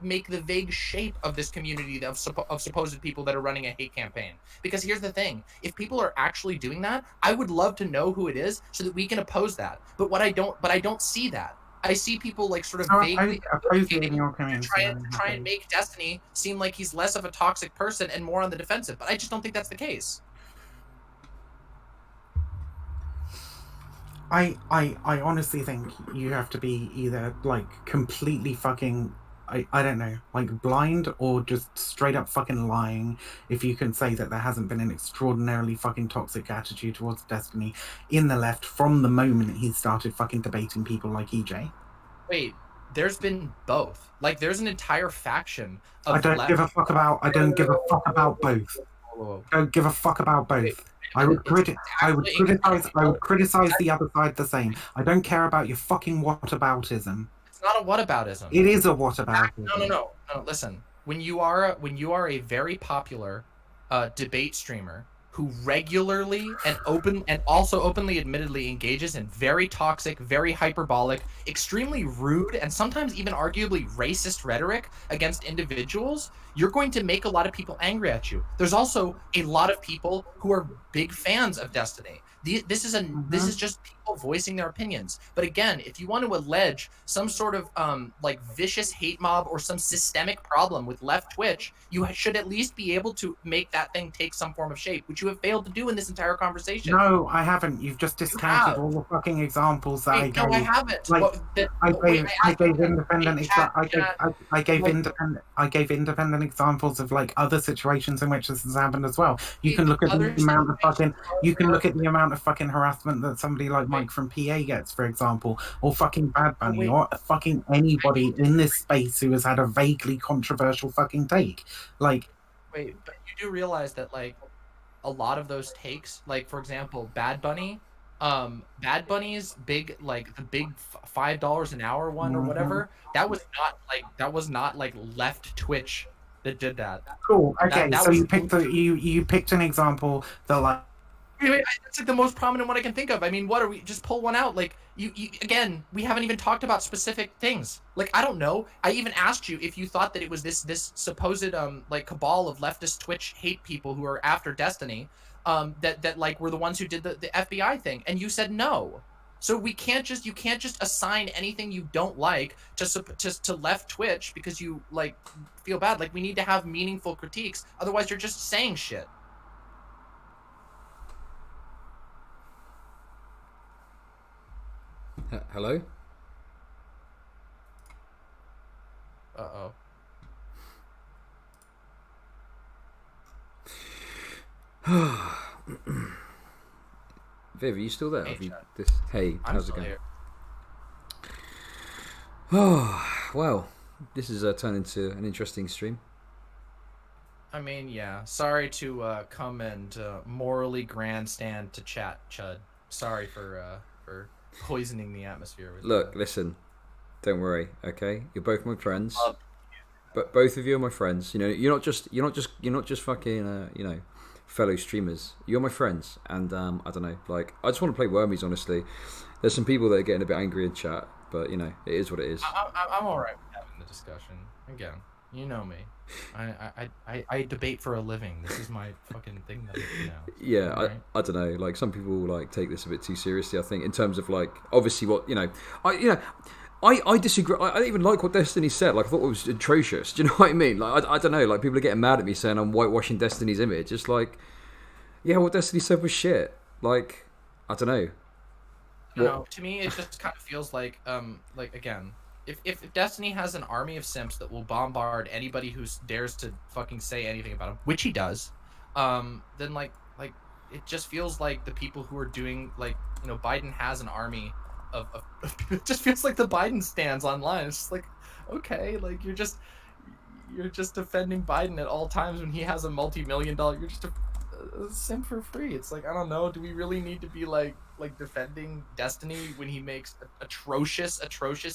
make the vague shape of this community of supposed people that are running a hate campaign. Because here's the thing: if people are actually doing that, I would love to know who it is so that we can oppose that. But I don't see that. I see people like sort of vaguely try and make Destiny seem like he's less of a toxic person and more on the defensive. But I just don't think that's the case. I honestly think you have to be either like completely fucking I don't know, like blind or just straight up fucking lying if you can say that there hasn't been an extraordinarily fucking toxic attitude towards Destiny in the left from the moment he started fucking debating people like EJ. Wait, there's been both. Like, there's an entire faction of I don't give a fuck about both. Don't give a fuck about both. I would criticize the other side the same. I don't care about your fucking whataboutism. It's not a whataboutism. It is a whataboutism. No. Listen, when you are a very popular debate streamer who regularly and also openly admittedly engages in very toxic, very hyperbolic, extremely rude, and sometimes even arguably racist rhetoric against individuals, you're going to make a lot of people angry at you. There's also a lot of people who are big fans of Destiny. This is just people voicing their opinions. But again, if you want to allege some sort of like vicious hate mob or some systemic problem with left Twitch, you should at least be able to make that thing take some form of shape, which you have failed to do in this entire conversation. No, I haven't. You've just discounted all the fucking examples that I gave. No, I haven't. Like, I gave independent examples of like other situations in which this has happened as well. You can look at the amount of fucking harassment that somebody like Mike from PA gets, for example, or fucking Bad Bunny, or fucking anybody in this space who has had a vaguely controversial fucking take. Like, wait, but you do realize that like a lot of those takes, like for example, Bad Bunny's big, like the big $5 an hour one or whatever, that was not like left Twitch that did that. Cool. Okay, so you picked an example that like That's like the most prominent one I can think of. I mean, what are we? Just pull one out. Like you again, we haven't even talked about specific things. Like I don't know. I even asked you if you thought that it was this supposed like cabal of leftist Twitch hate people who are after Destiny, that like were the ones who did the FBI thing, and you said no. So you can't just assign anything you don't like to left Twitch because you like feel bad. Like we need to have meaningful critiques. Otherwise, you're just saying shit. Hello? Uh-oh. Viv, are you still there? Hey, Hey, I'm how's it still going? here. Oh, well, this has turned into an interesting stream. I mean, yeah. Sorry to come and morally grandstand to chat, Chud. Sorry for poisoning the atmosphere with Look, you. listen, don't worry, okay? You're both my friends. But both of you are my friends. You know, you're not just fucking fellow streamers. You're my friends, and I don't know, like I just want to play Wormies. Honestly, there's some people that are getting a bit angry in chat, but you know, it is what it is. I'm all right with having the discussion. Again, you know me. I debate for a living. This is my fucking thing that I do now. Yeah, right? I don't know. Like some people like take this a bit too seriously. I think in terms of like obviously what I disagree. I don't even like what Destiny said. Like I thought it was atrocious. Do you know what I mean? Like I don't know. Like people are getting mad at me saying I'm whitewashing Destiny's image. It's like, yeah, what Destiny said was shit. Like I don't know. You know, to me, it just kind of feels like again, if Destiny has an army of simps that will bombard anybody who dares to fucking say anything about him, which he does, then like it just feels like the people who are doing Biden has an army of it just feels like the Biden stands online. It's just like, okay, like you're just defending Biden at all times when he has a multi-million-dollar. You're just a simp for free. It's like, I don't know. Do we really need to be like defending Destiny when he makes atrocious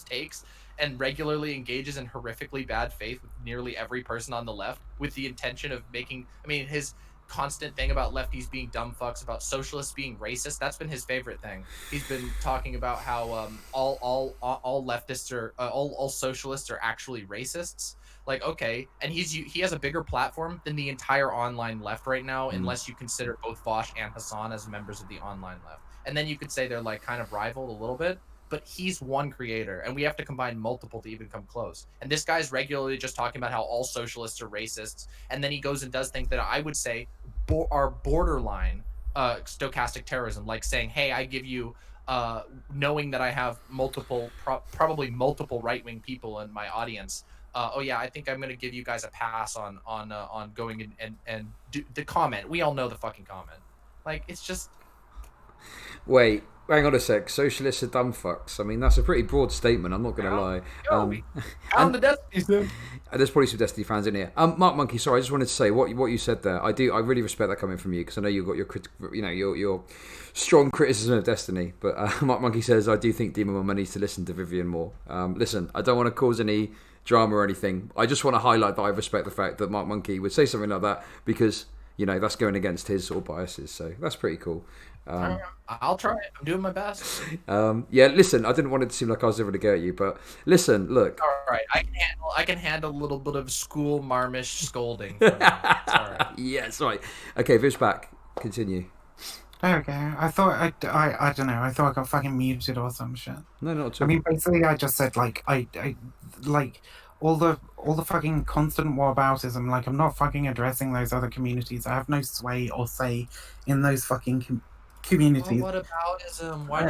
takes and regularly engages in horrifically bad faith with nearly every person on the left with the intention of making? I mean, his constant thing about lefties being dumb fucks, about socialists being racist, that's been his favorite thing. He's been talking about how all leftists are all socialists are actually racists. Like, okay, and he has a bigger platform than the entire online left right now, unless you consider both Vosh and Hassan as members of the online left. And then you could say they're like kind of rivaled a little bit, but he's one creator, and we have to combine multiple to even come close. And this guy's regularly just talking about how all socialists are racists, and then he goes and does things that I would say are borderline stochastic terrorism, like saying, hey, I give you knowing that I have probably multiple right-wing people in my audience. Oh yeah, I think I'm gonna give you guys a pass on going and do the comment. We all know the fucking comment. Like, it's just. Wait, hang on a sec. Socialists are dumb fucks. I mean, that's a pretty broad statement. I'm not gonna lie. And the Destiny. There's probably some Destiny fans in here. Mark Monkey, sorry, I just wanted to say what you said there. I really respect that coming from you because I know you've got your strong criticism of Destiny. But Mark Monkey says I do think Demon Mama needs to listen to Vivian more. Listen, I don't want to cause any drama or anything. I just want to highlight that I respect the fact that Mark Monkey would say something like that because that's going against his sort of biases. So that's pretty cool. I'll try it. I'm doing my best. Yeah, listen, I didn't want it to seem like I was ever to go at you, but listen, look. All right, I can handle a little bit of school marmish scolding. From you. It's all right. Yes, right. Okay, Viv's back. Continue. There we go. I thought I don't know. I thought I got fucking muted or some shit. No, not at all. I mean, basically, I just said like I like all the fucking constant whataboutism. Like, I'm not fucking addressing those other communities. I have no sway or say in those fucking communities. What aboutism? Why do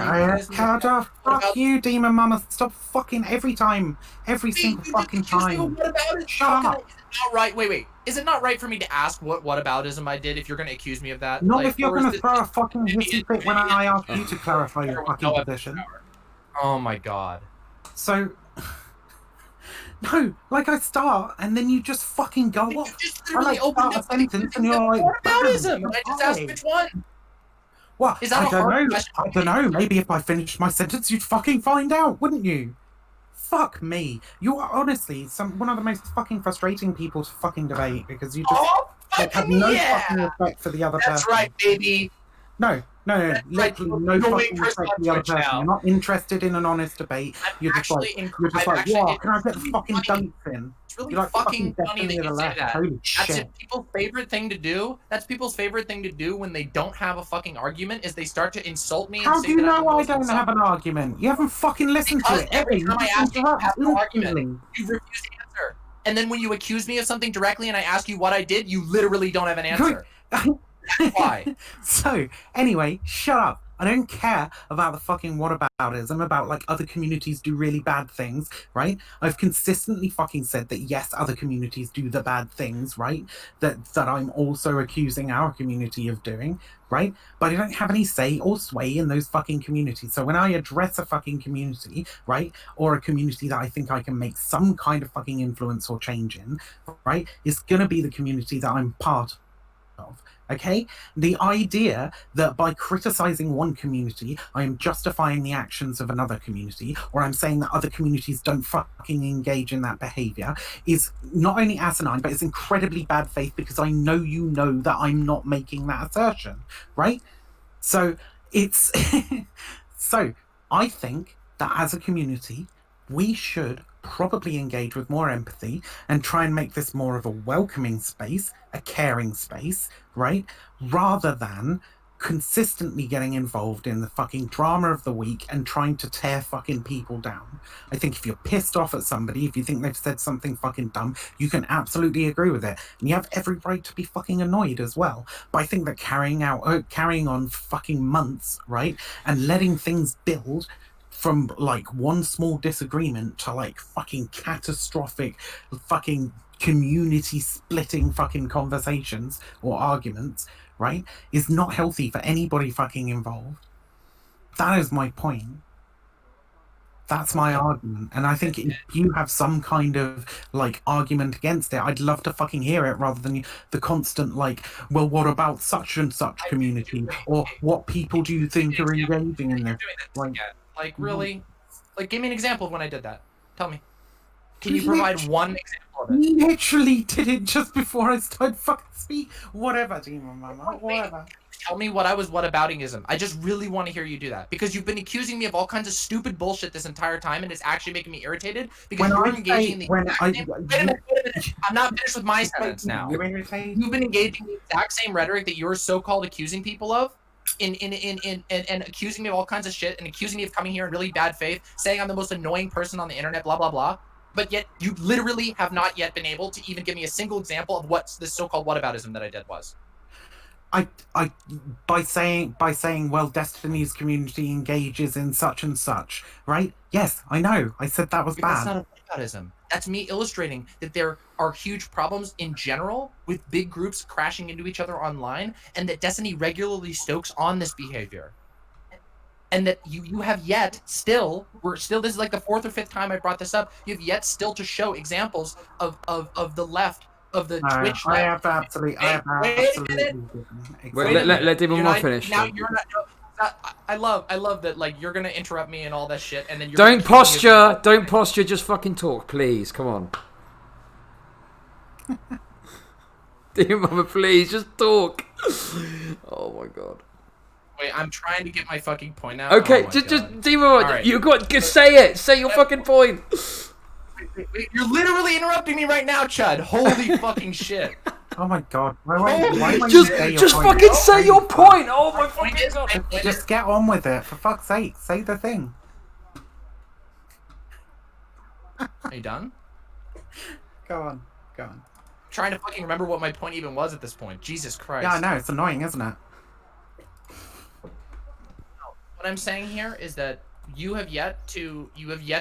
you fuck you, Demon Mama. Stop fucking every single fucking time. Shut up. Not right. Wait. Is it not right for me to ask what aboutism I did if you're going to accuse me of that? Not if you're going to throw a fucking hissy fit when I ask you to clarify your fucking position. Oh my god. So, no, like I start and then you just fucking go off. You just literally opened a sentence and you're like, what aboutism? I just asked which one. What? Is that I don't know. Maybe if I finished my sentence, you'd fucking find out, wouldn't you? Fuck me. You are honestly one of the most fucking frustrating people to fucking debate because you just have no fucking respect for the other person. That's right, baby. No, literally no fucking respect for the other person. You're not interested in an honest debate. You're just like, wow, can I get the fucking dunks in? It's really You're like fucking funny Destiny that of the you say left. that. Holy That's shit. people's favorite thing to do. That's people's favorite thing to do when they don't have a fucking argument is they start to insult me and How say do you that I'm know I most don't have an argument? You haven't fucking listened to it. every You time I just ask you, you interrupt have no instantly. argument. You refuse to answer. And then when you accuse me of something directly and I ask you what I did, you literally don't have an answer. Why? So, anyway, shut up. I don't care about the fucking whataboutism, about like other communities do really bad things, right? I've consistently fucking said that yes, other communities do the bad things, right? That I'm also accusing our community of doing, right? But I don't have any say or sway in those fucking communities. So when I address a fucking community, right, or a community that I think I can make some kind of fucking influence or change in, right, it's gonna be the community that I'm part of. Okay? The idea that by criticizing one community, I am justifying the actions of another community, or I'm saying that other communities don't fucking engage in that behavior, is not only asinine, but it's incredibly bad faith because I know you know that I'm not making that assertion, right? So it's. So I think that as a community, we should probably engage with more empathy and try and make this more of a welcoming space, a caring space, right? Rather than consistently getting involved in the fucking drama of the week and trying to tear fucking people down. I think if you're pissed off at somebody, if you think they've said something fucking dumb, you can absolutely agree with it. And you have every right to be fucking annoyed as well. But I think that carrying on fucking months, right? And letting things build from like one small disagreement to like fucking catastrophic fucking community splitting fucking conversations or arguments, right, is not healthy for anybody fucking involved. That is my point. That's my argument. And I think if you have some kind of like argument against it, I'd love to fucking hear it rather than the constant like, well, what about such and such community? Or what people do you think are engaging in this? Like really? Like give me an example of when I did that. Tell me. Can you provide one example of it? Literally did it just before I started fucking speak. Whatever, Demon Mama. Whatever. Tell me what I was whataboutingism. I just really want to hear you do that because you've been accusing me of all kinds of stupid bullshit this entire time, and it's actually making me irritated because you're engaging in the wait a minute. I'm not finished with my sentence now. You've been engaging in the exact same rhetoric that you're so-called accusing people of. And accusing me of all kinds of shit and accusing me of coming here in really bad faith, saying I'm the most annoying person on the internet, blah blah blah. But yet you literally have not yet been able to even give me a single example of what this so-called whataboutism that I did was. By saying well, Destiny's community engages in such and such, right? Yes, I know. I said that was bad. That's not a whataboutism. That's me illustrating that there are huge problems in general with big groups crashing into each other online, and that Destiny regularly stokes on this behavior. And that you have yet still, this is like the fourth or fifth time I brought this up, you have yet still to show examples of the left, of the Twitch left. I have absolutely. Wait, let Demon Moore finish. Now you're not. I love that. Like you're gonna interrupt me and all that shit, and then you're don't posture. Just fucking talk, please. Come on. Demon Mama, please, just talk. Oh my god. Wait, I'm trying to get my fucking point out. Okay, just Demon Mama, right. You got say it. Say your fucking point. Wait, you're literally interrupting me right now, Chud. Holy fucking shit. Oh my god. Why just fucking say your point. Oh my fucking god. Just get on with it. For fuck's sake. Say the thing. Are you done? Go on. I'm trying to fucking remember what my point even was at this point. Jesus Christ. Yeah, I know. It's annoying, isn't it? What I'm saying here is that you have yet to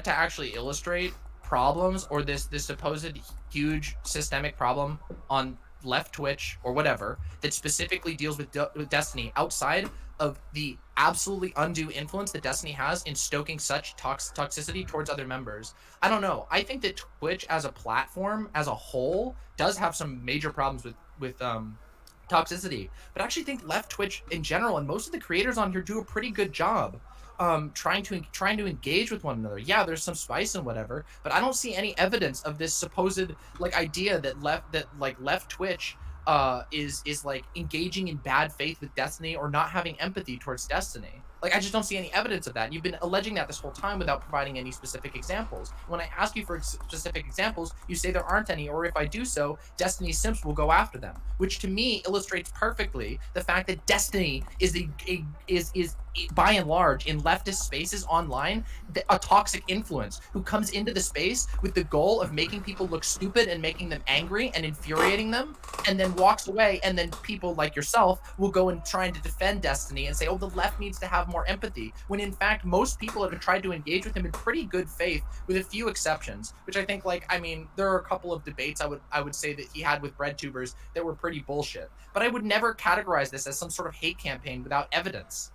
actually illustrate problems or this supposed huge systemic problem on left Twitch or whatever that specifically deals with Destiny outside of the absolutely undue influence that Destiny has in stoking such toxicity towards other members. I don't know. I think that Twitch as a platform as a whole does have some major problems with toxicity, but I actually think left Twitch in general and most of the creators on here do a pretty good job trying to engage with one another. Yeah, there's some spice and whatever, but I don't see any evidence of this supposed like idea that left Twitch is like engaging in bad faith with Destiny or not having empathy towards Destiny. Like I just don't see any evidence of that. And you've been alleging that this whole time without providing any specific examples. When I ask you for specific examples, you say there aren't any, or if I do so, Destiny simps will go after them, which to me illustrates perfectly the fact that Destiny is is by and large in leftist spaces online a toxic influence who comes into the space with the goal of making people look stupid and making them angry and infuriating them, and then walks away, and then people like yourself will go and trying to defend Destiny and say, oh, the left needs to have more empathy, when in fact most people have tried to engage with him in pretty good faith with a few exceptions, which I think, like, I mean, there are a couple of debates I would say that he had with breadtubers that were pretty bullshit, but I would never categorize this as some sort of hate campaign without evidence.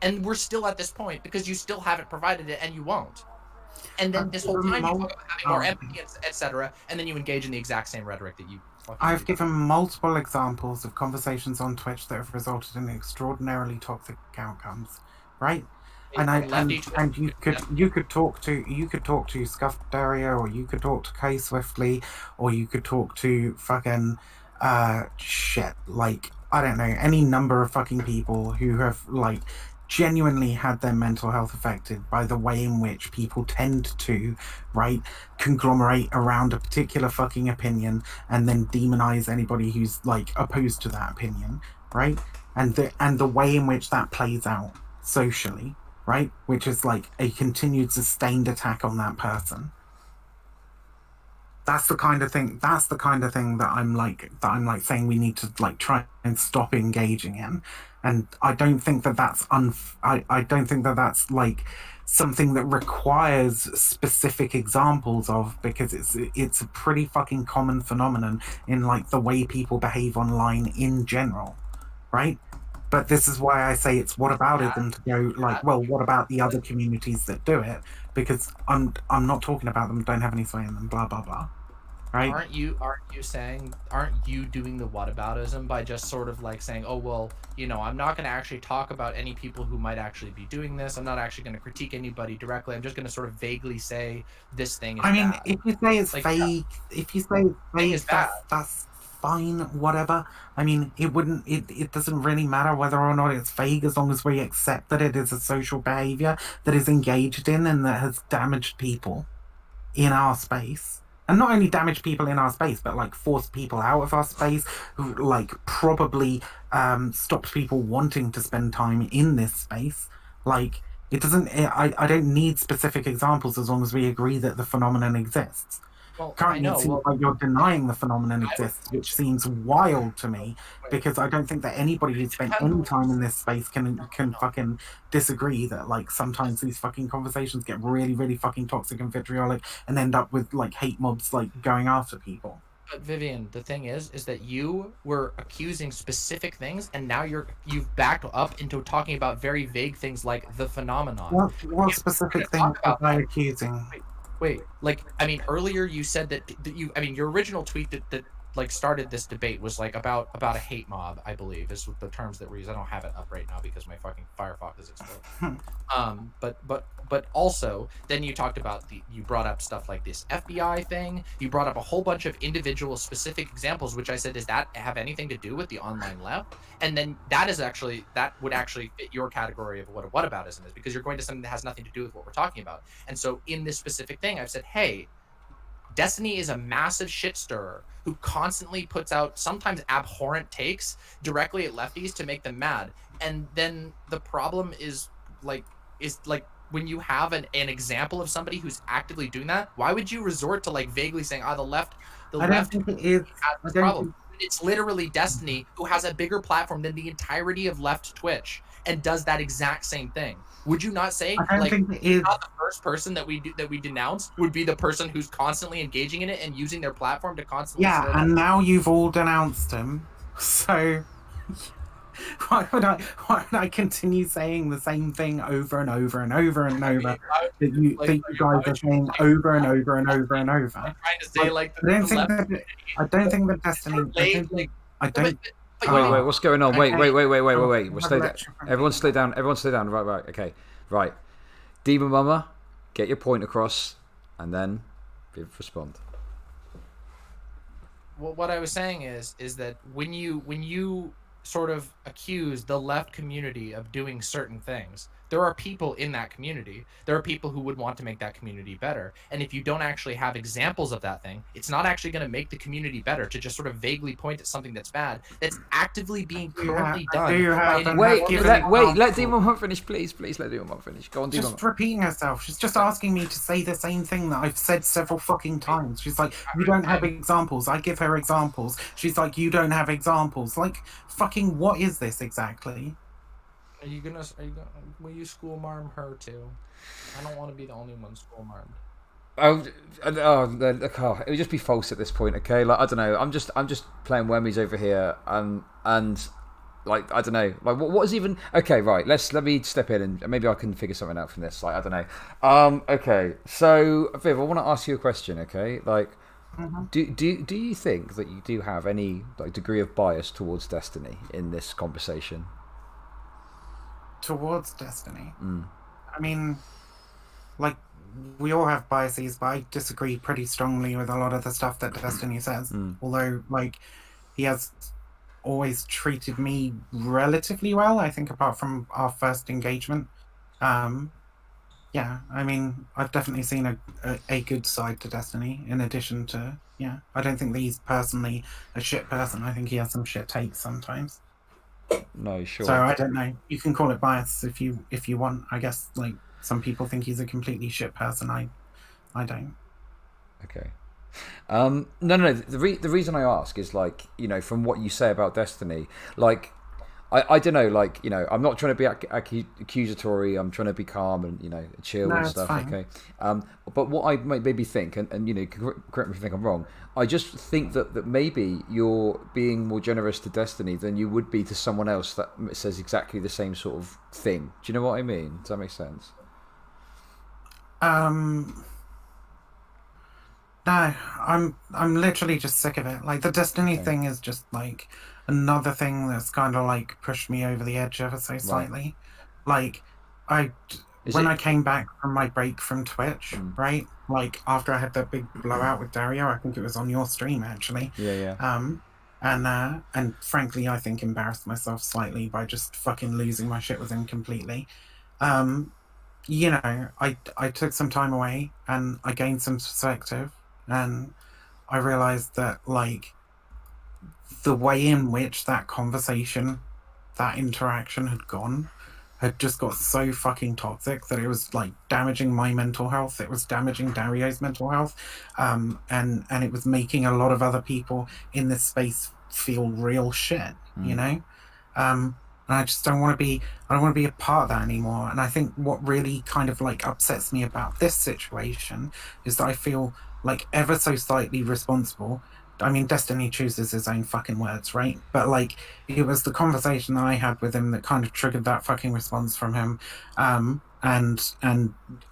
And we're still at this point because you still haven't provided it, and you won't. And then this whole time you talk about having more empathy, etc., and then you engage in the exact same rhetoric that you fucking I've do. given multiple examples of conversations on Twitch that have resulted in extraordinarily toxic outcomes, right? And you could talk to Scuffed Daria, or you could talk to Kay Swiftly, or you could talk to fucking shit, like, I don't know, any number of fucking people who have like genuinely had their mental health affected by the way in which people tend to, right, conglomerate around a particular fucking opinion and then demonize anybody who's like opposed to that opinion, right? And the way in which that plays out socially, right, which is like a continued sustained attack on that person. That's the kind of thing that I'm like saying we need to like try and stop engaging in. And I don't think that that's I don't think that that's like something that requires specific examples of, because it's a pretty fucking common phenomenon in like the way people behave online in general, right? But this is why I say it's whataboutism to go like, well, what about the other communities that do it? Because I'm not talking about them, don't have any sway in them, blah blah blah. Right? Aren't you doing the whataboutism by just sort of like saying, oh, well, you know, I'm not going to actually talk about any people who might actually be doing this. I'm not actually going to critique anybody directly. I'm just going to sort of vaguely say this thing is bad. If you say it's like, fake, if you say it's fake, that's fine, whatever. I mean, it doesn't really matter whether or not it's fake, as long as we accept that it is a social behavior that is engaged in and that has damaged people in our space. And not only damage people in our space, but like force people out of our space, who like probably stops people wanting to spend time in this space. Like, it doesn't. I don't need specific examples as long as we agree that the phenomenon exists. Well, currently, it seems like you're denying the phenomenon exists, which seems wild to me, because I don't think that anybody who's spent any time in this space can fucking disagree that like sometimes these fucking conversations get really, really fucking toxic and vitriolic and end up with like hate mobs like going after people. But Vivian, the thing is that you were accusing specific things, and now you've backed up into talking about very vague things like the phenomenon. What specific things was I accusing? Wait, like, I mean, earlier you said that your original tweet that like started this debate was like about a hate mob, I believe, is the terms that were used. I don't have it up right now because my fucking Firefox is exploding. But also then you talked about you brought up stuff like this FBI thing. You brought up a whole bunch of individual specific examples, which I said, does that have anything to do with the online left? And then that would actually fit your category of what a whataboutism is, because you're going to something that has nothing to do with what we're talking about. And so in this specific thing, I've said, hey, Destiny is a massive shit stirrer who constantly puts out sometimes abhorrent takes directly at lefties to make them mad. And then the problem is like when you have an example of somebody who's actively doing that, why would you resort to like vaguely saying, the left has this problem? It's literally Destiny who has a bigger platform than the entirety of left Twitch and does that exact same thing. Would you not say like not the first person that we denounce would be the person who's constantly engaging in it and using their platform to constantly and now you've all denounced him, so why would I continue saying the same thing over and over and over and over that you guys are saying over and over and over and over? I'm trying to say like I don't think that Destiny. Wait, what's going on? Wait. We'll slow down. Everyone slow down. Right. Okay. Right. Demon Mama, get your point across, and then respond. what I was saying is that when you sort of accuse the left community of doing certain things, there are people in that community. There are people who would want to make that community better. And if you don't actually have examples of that thing, it's not actually going to make the community better to just sort of vaguely point at something that's bad, that's actively being currently done by an Wait, given let Demon Hunt finish, please let Demon Hunt finish. Go on, Demon. Just repeating herself. She's just asking me to say the same thing that I've said several fucking times. She's like, you don't have examples. I give her examples. She's like, you don't have examples. Like, fucking, what is this exactly? Will you school marm her too? I don't want to be the only one school marmed. It would just be false at this point, okay? Like, I don't know. I'm just playing whammies over here, and like, I don't know. Like, what is even? Okay, right. Let me step in and maybe I can figure something out from this. Like, I don't know. Okay. So, Viv, I want to ask you a question. Okay, like, do you think that you do have any like degree of bias towards Destiny in this conversation? Towards Destiny. I mean, like, we all have biases, but I disagree pretty strongly with a lot of the stuff that Destiny says. Although, like, he has always treated me relatively well, I think, apart from our first engagement. Yeah, I mean, I've definitely seen a good side to Destiny, in addition to, I don't think that he's personally a shit person. I think he has some shit takes sometimes. No, sure. So I don't know. You can call it bias if you want. I guess, like, some people think he's a completely shit person. I don't. Okay. No. The reason I ask is, like, you know, from what you say about Destiny, like, I don't know, like, you know, I'm not trying to be accusatory. I'm trying to be calm and, you know, chill and stuff. Fine. Okay. But what I maybe think, and you know, correct me if you think I'm wrong, I just think that maybe you're being more generous to Destiny than you would be to someone else that says exactly the same sort of thing. Do you know what I mean? Does that make sense? No, I'm literally just sick of it. Like, the Destiny thing is just like another thing that's kind of like pushed me over the edge ever so slightly. Like, when I came back from my break from Twitch, right? Like, after I had that big blowout with Dario, I think it was on your stream actually. Yeah. And frankly, I think embarrassed myself slightly by just fucking losing my shit with him completely. You know, I took some time away and I gained some perspective, and I realized that, like, the way in which that conversation, that interaction had just got so fucking toxic that it was, like, damaging my mental health. It was damaging Dario's mental health, and it was making a lot of other people in this space feel real shit, you know. And I just don't want to be a part of that anymore. And I think what really kind of, like, upsets me about this situation is that I feel like ever so slightly responsible. I mean, Destiny chooses his own fucking words, right? But, like, it was the conversation that I had with him that kind of triggered that fucking response from him, and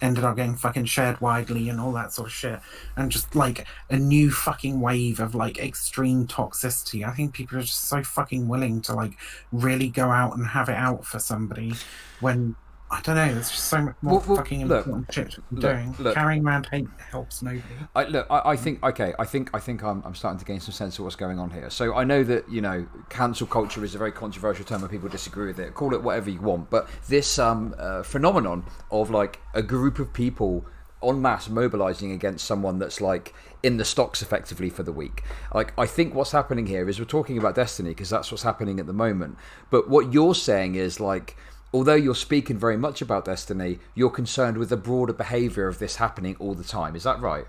ended up getting fucking shared widely and all that sort of shit. And just, like, a new fucking wave of, like, extreme toxicity. I think people are just so fucking willing to, like, really go out and have it out for somebody when, I don't know, there's just so much more fucking important shit to be doing. Carrying around hate helps nobody. I think I'm starting to gain some sense of what's going on here. So I know that, you know, cancel culture is a very controversial term and people disagree with it. Call it whatever you want. But this phenomenon of, like, a group of people en masse mobilizing against someone that's, like, in the stocks effectively for the week. Like, I think what's happening here is we're talking about Destiny because that's what's happening at the moment. But what you're saying is, like, although you're speaking very much about Destiny, you're concerned with the broader behaviour of this happening all the time. Is that right?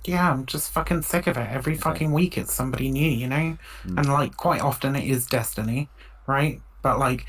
Yeah, I'm just fucking sick of it. Every fucking week it's somebody new, you know? And, like, quite often it is Destiny, right? But, like,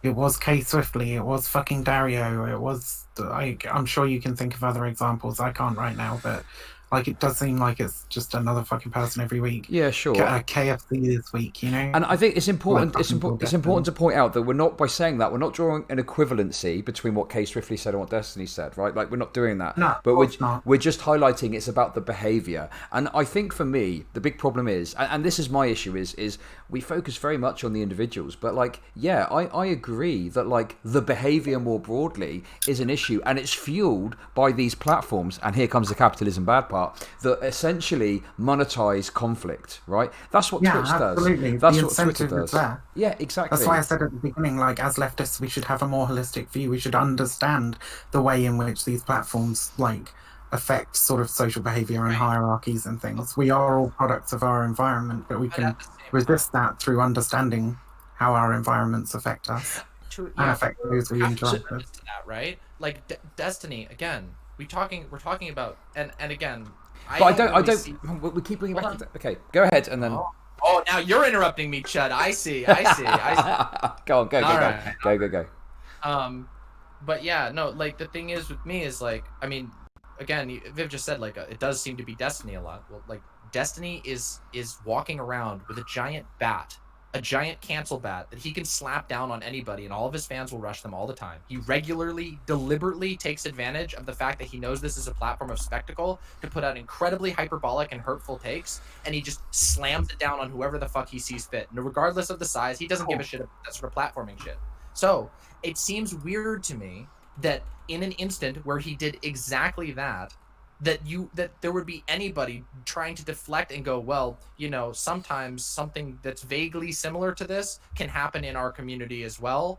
it was Kay Swiftly, it was fucking Dario, it was... I'm sure you can think of other examples. I can't right now, but... like, it does seem like it's just another fucking person every week. Yeah, sure. KFC this week, you know. And I think it's important. It's important to point out that we're not, by saying that, we're not drawing an equivalency between what Kay Swiftly said and what Destiny said, right? Like, we're not doing that. No, but we're just highlighting it's about the behaviour. And I think for me, the big problem is, and this is my issue, is we focus very much on the individuals. But, like, yeah, I agree that, like, the behaviour more broadly is an issue, and it's fueled by these platforms. And here comes the capitalism bad part. part, that essentially monetize conflict, right? That's what Twitch absolutely. does. That's the what Twitter incentive does. is there. Yeah, exactly. That's why I said at the beginning, like, as leftists, we should have a more holistic view. We should understand the way in which these platforms, like, affect sort of social behavior and hierarchies and things. We are all products of our environment, but we can resist that through understanding how our environments affect us and affect those we interact with. To that, right? Like Destiny, again, we're talking about, and again, I don't. We keep bringing back. Okay, go ahead, and then. Oh, now you're interrupting me, Chud. I see. Go on, go. But yeah, no, like the thing is with me is like, I mean, again, Viv just said like it does seem to be Destiny a lot. Well, like Destiny is walking around with a giant bat, a giant cancel bat that he can slap down on anybody, and all of his fans will rush them all the time. He regularly, deliberately takes advantage of the fact that he knows this is a platform of spectacle to put out incredibly hyperbolic and hurtful takes, and he just slams it down on whoever the fuck he sees fit. And regardless of the size, he doesn't give a shit about that sort of platforming shit. So it seems weird to me that in an instant where he did exactly that, that there would be anybody trying to deflect and go, well, you know, sometimes something that's vaguely similar to this can happen in our community as well.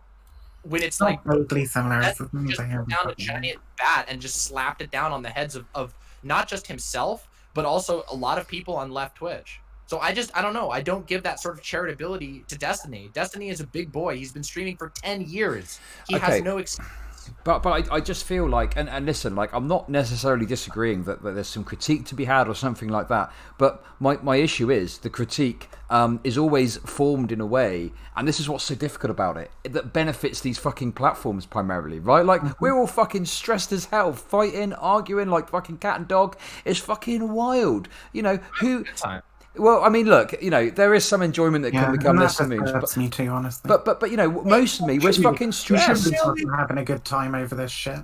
When it's like vaguely similar, just put down a giant bat and just slapped it down on the heads of not just himself, but also a lot of people on left Twitch. So I don't know. I don't give that sort of charitability to Destiny. Destiny is a big boy. He's been streaming for 10 years. He has no excuse. But I just feel like, and listen, like I'm not necessarily disagreeing that there's some critique to be had or something like that. But my issue is the critique is always formed in a way, and this is what's so difficult about it, that benefits these fucking platforms primarily, right? Like we're all fucking stressed as hell, fighting, arguing like fucking cat and dog. It's fucking wild, you know. Well, I mean, look, you know, there is some enjoyment that can become less amused. But me too, honestly. But you know, most of me was fucking stressed. We should be fucking having a good time over this shit.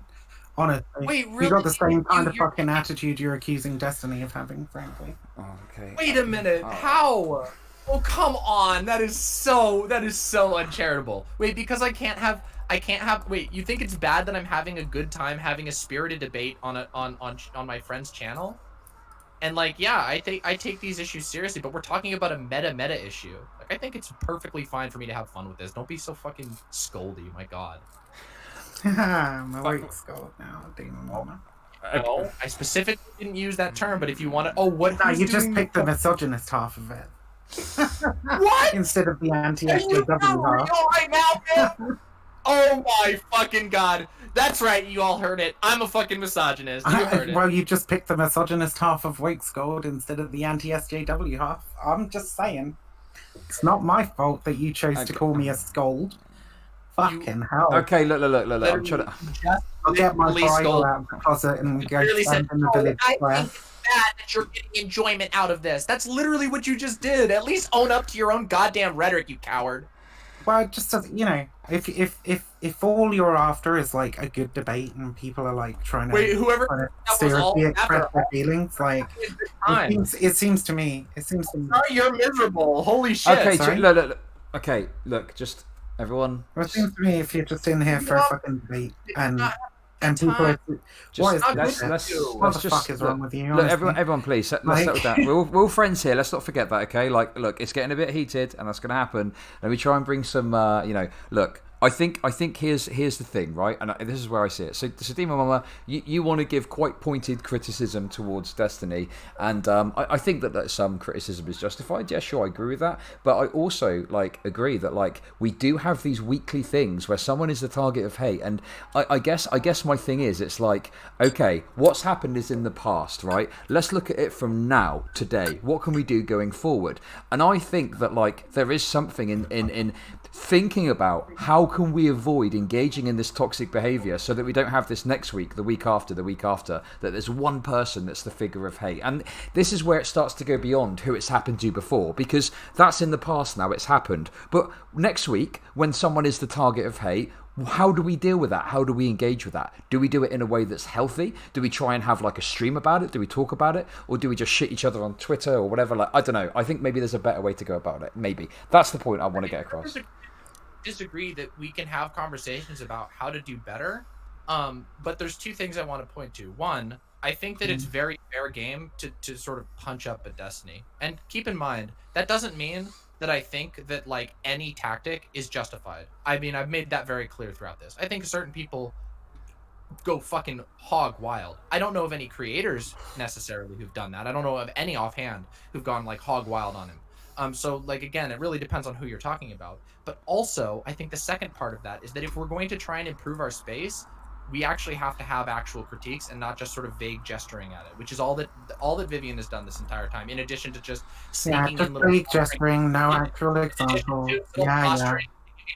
Honestly. Wait, really? You got the same kind of fucking attitude you're accusing Destiny of having, frankly. Oh, okay. Wait a minute. How? Oh, come on. That is so uncharitable. Wait, because I can't have. Wait, you think it's bad that I'm having a good time having a spirited debate on my friend's channel? And like, yeah, I take these issues seriously, but we're talking about a meta issue. Like, I think it's perfectly fine for me to have fun with this. Don't be so fucking scoldy, my god. My weight's gold now, demon mama. No, I specifically didn't use that term, but if you want to, no, you just picked the misogynist half of it. What? Instead of the anti-SJW half. Right now, man? Oh my fucking god. That's right, you all heard it. I'm a fucking misogynist. You heard it. Well, you just picked the misogynist half of Wake's Gold instead of the anti-SJW half. I'm just saying. It's not my fault that you chose to call me a scold. Fucking hell. Okay, look. I'm trying to... I'll get my Bible out of the closet and go stand in the village square. I think it's bad that you're getting enjoyment out of this. That's literally what you just did. At least own up to your own goddamn rhetoric, you coward. Well, just you know, if all you're after is like a good debate and people are like trying to seriously express their feelings, like it seems to me. Sorry, you're miserable. Holy shit. Okay, look. Okay, look, just everyone. Well, it seems to me if you're just in here for a fucking debate and people are what the fuck is wrong with you? Look, everyone, please, let's settle down. We're all friends here. Let's not forget that, okay? Like, look, it's getting a bit heated, and that's going to happen. Let me try and bring some, look. I think here's the thing, right? And this is where I see it. So Demon Mama, you want to give quite pointed criticism towards Destiny, and I think that some criticism is justified. Yeah, sure, I agree with that. But I also agree that we do have these weekly things where someone is the target of hate, and I guess my thing is it's like, okay, what's happened is in the past, right? Let's look at it from now, today. What can we do going forward? And I think that there is something in thinking about how can we avoid engaging in this toxic behavior so that we don't have this next week, the week after, that there's one person that's the figure of hate. And this is where it starts to go beyond who it's happened to before, because that's in the past now, it's happened. But next week, when someone is the target of hate, how do we deal with that? How do we engage with that? Do we do it in a way that's healthy? Do we try and have a stream about it? Do we talk about it? Or do we just shit each other on Twitter or whatever? I don't know. I think maybe there's a better way to go about it. Maybe. That's the point I want to get across. Disagree that we can have conversations about how to do better, but there's two things I want to point to. One, I think that it's very fair game to sort of punch up at Destiny. And keep in mind, that doesn't mean that I think that like any tactic is justified. I mean, I've made that very clear throughout this. I think certain people go fucking hog wild. I don't know of any creators necessarily who've done that. I don't know of any offhand who've gone like hog wild on him. So like again, it really depends on who you're talking about. But also, I think the second part of that is that if we're going to try and improve our space, we actually have to have actual critiques and not just sort of vague gesturing at it, which is all that Vivian has done this entire time. In addition to just sneaking just in little vague gesturing, no actual example. Yeah.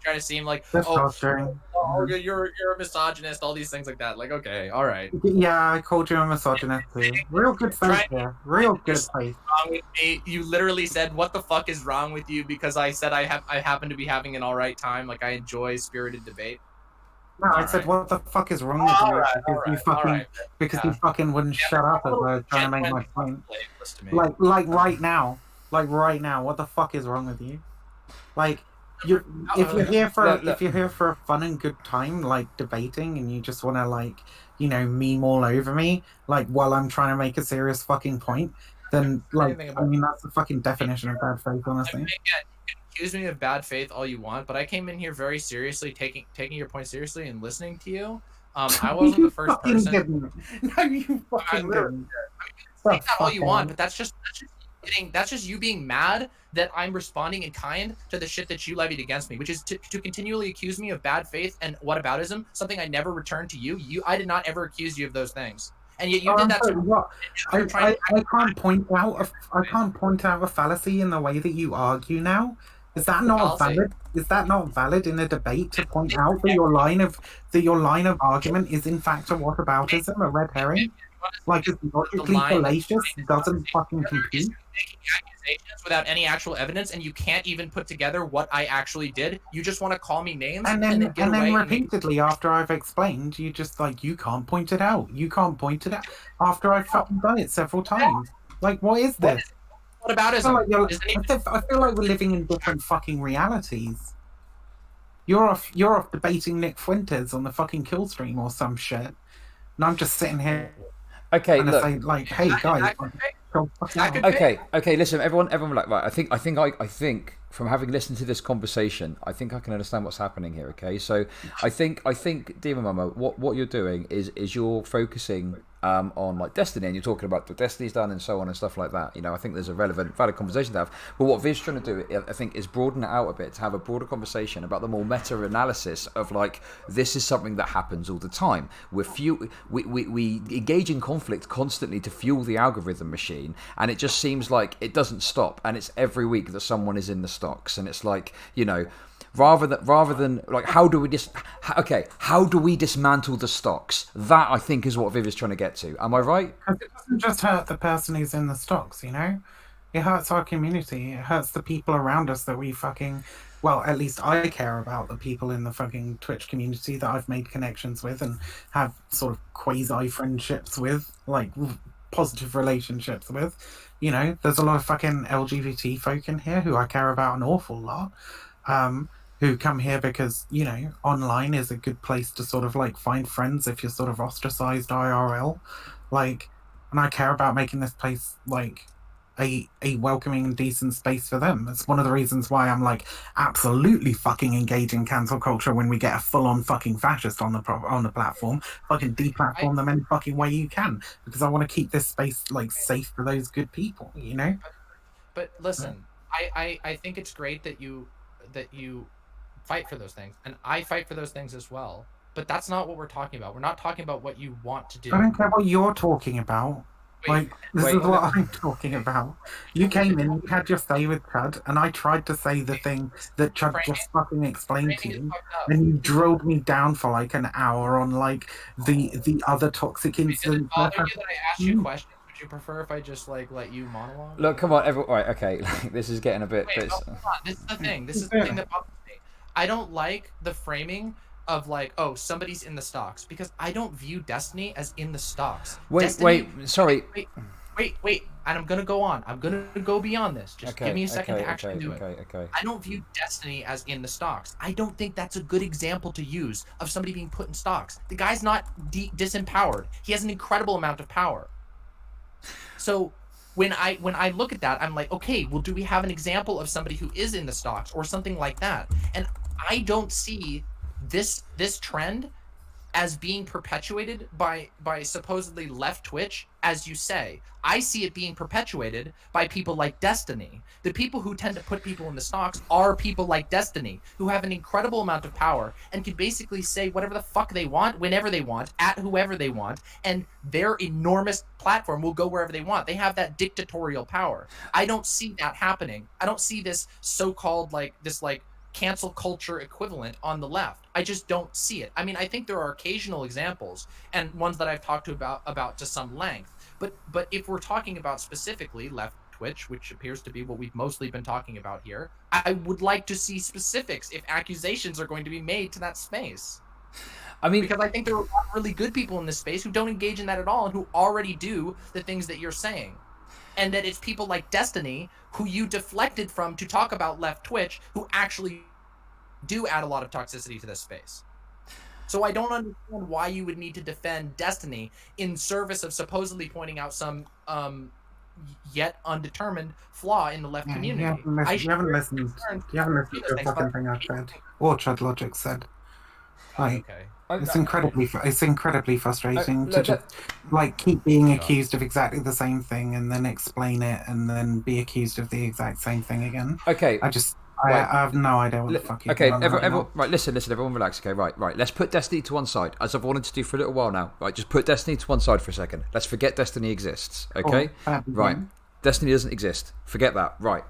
Trying to seem like, Just oh, posturing. you're a misogynist, all these things like that. Like, okay, all right. Yeah, I called you a misogynist too. Real good face here. Real good face. Wrong with me. You literally said, "What the fuck is wrong with you?" Because I said I happen to be having an all right time. Like I enjoy spirited debate. No, I said, what the fuck is wrong with you? Because you fucking wouldn't shut up as I was trying to make my point. Like right now, what the fuck is wrong with you? Like, if you're here for a fun and good time, like debating, and you just want to like, meme all over me, like while I'm trying to make a serious fucking point, then like, I mean, that's the fucking definition of bad faith, honestly. Accuse me of bad faith all you want, but I came in here very seriously, taking your point seriously and listening to you. I wasn't the first person. No, you fucking didn't. Take that all you want, but that's just you being mad that I'm responding in kind to the shit that you levied against me, which is to continually accuse me of bad faith and whataboutism, something I never returned to you. I did not ever accuse you of those things. And yet you did that to me. I can't point out a fallacy in the way that you argue now. Is that not valid? Is that not valid in a debate to point out that your line of argument is in fact a whataboutism, a red herring? Like it's logically fallacious, doesn't fucking compute. Making accusations without any actual evidence, and you can't even put together what I actually did. You just want to call me names and then repeatedly after I've explained, you just like you can't point it out. You can't point it out after I've fucking done it several times. Like, what is this? What about it? I feel like we're living in different fucking realities. You're off debating Nick Fuentes on the fucking kill stream or some shit, and I'm just sitting here. Okay, look. Say, like, hey guys. Okay. Listen, everyone. Like, right. I think from having listened to this conversation, I think I can understand what's happening here. Okay, so I think, Demon Mama, what you're doing is you're focusing on like Destiny, and you're talking about what Destiny's done and so on and stuff like that. I think there's a valid conversation to have. But what Viv's trying to do, I think, is broaden it out a bit to have a broader conversation about the more meta analysis of like this is something that happens all the time. We engage in conflict constantly to fuel the algorithm machine, and it just seems like it doesn't stop, and it's every week that someone is in the stocks, and it's like rather than like how do we dismantle the stocks? That I think is what Viv is trying to get to. Am I right? It doesn't just hurt the person who's in the stocks, it hurts our community. It hurts the people around us that we fucking, well, at least I care about the people in the fucking Twitch community that I've made connections with and have sort of quasi friendships with, like positive relationships with. There's a lot of fucking LGBT folk in here who I care about an awful lot. Who come here because, online is a good place to sort of like find friends if you're sort of ostracized IRL. Like, and I care about making this place like a welcoming and decent space for them. It's one of the reasons why I'm like absolutely fucking engaging cancel culture when we get a full-on fucking fascist on the platform. Fucking deplatform them any fucking way you can, because I want to keep this space like safe for those good people, But listen, I think it's great that you fight for those things, and I fight for those things as well, but that's not what we're talking about. We're not talking about what you want to do. I don't care what you're talking about. This is what I'm talking about. You came in, you had your say with Chud, and I tried to say the thing that Chud just fucking explained to you, and you drilled me down for like an hour on like the other toxic incidents. Does it bother you that I asked you questions? Would you prefer if I just like let you monologue? Look, come on, everyone. Right, okay. This is getting a bit. This is the thing. This is the thing that bothers me. I don't like the framing of like, oh, somebody's in the stocks, because I don't view Destiny as in the stocks. Sorry. wait, and I'm gonna go on. I'm gonna go beyond this. Just give me a second to actually do it. Okay. I don't view Destiny as in the stocks. I don't think that's a good example to use of somebody being put in stocks. The guy's not disempowered. He has an incredible amount of power. So when I look at that, I'm like, okay, well, do we have an example of somebody who is in the stocks or something like that? And I don't see this trend as being perpetuated by supposedly left Twitch, as you say. I see it being perpetuated by people like Destiny. The people who tend to put people in the stocks are people like Destiny, who have an incredible amount of power and can basically say whatever the fuck they want, whenever they want, at whoever they want, and their enormous platform will go wherever they want. They have that dictatorial power. I don't see that happening. I don't see this so-called cancel culture equivalent on the left. I just don't see it. I mean, I think there are occasional examples and ones that I've talked to about to some length. But if we're talking about specifically left Twitch, which appears to be what we've mostly been talking about here, I would like to see specifics if accusations are going to be made to that space. I mean, because I think there are a lot of really good people in this space who don't engage in that at all and who already do the things that you're saying. And that it's people like Destiny who you deflected from to talk about left Twitch who actually do add a lot of toxicity to this space. So I don't understand why you would need to defend Destiny in service of supposedly pointing out some yet undetermined flaw in the left community. You haven't listened to the fucking thing I've said. Or Chud Logic said. Like, okay. It's incredibly frustrating to just keep being accused of exactly the same thing and then explain it and then be accused of the exact same thing again. Okay. I have no idea what the fuck you're doing. Okay, everyone, right, listen, everyone relax. Okay, right. Let's put Destiny to one side, as I've wanted to do for a little while now. Right, just put Destiny to one side for a second. Let's forget Destiny exists, okay? Right. Destiny doesn't exist. Forget that. Right.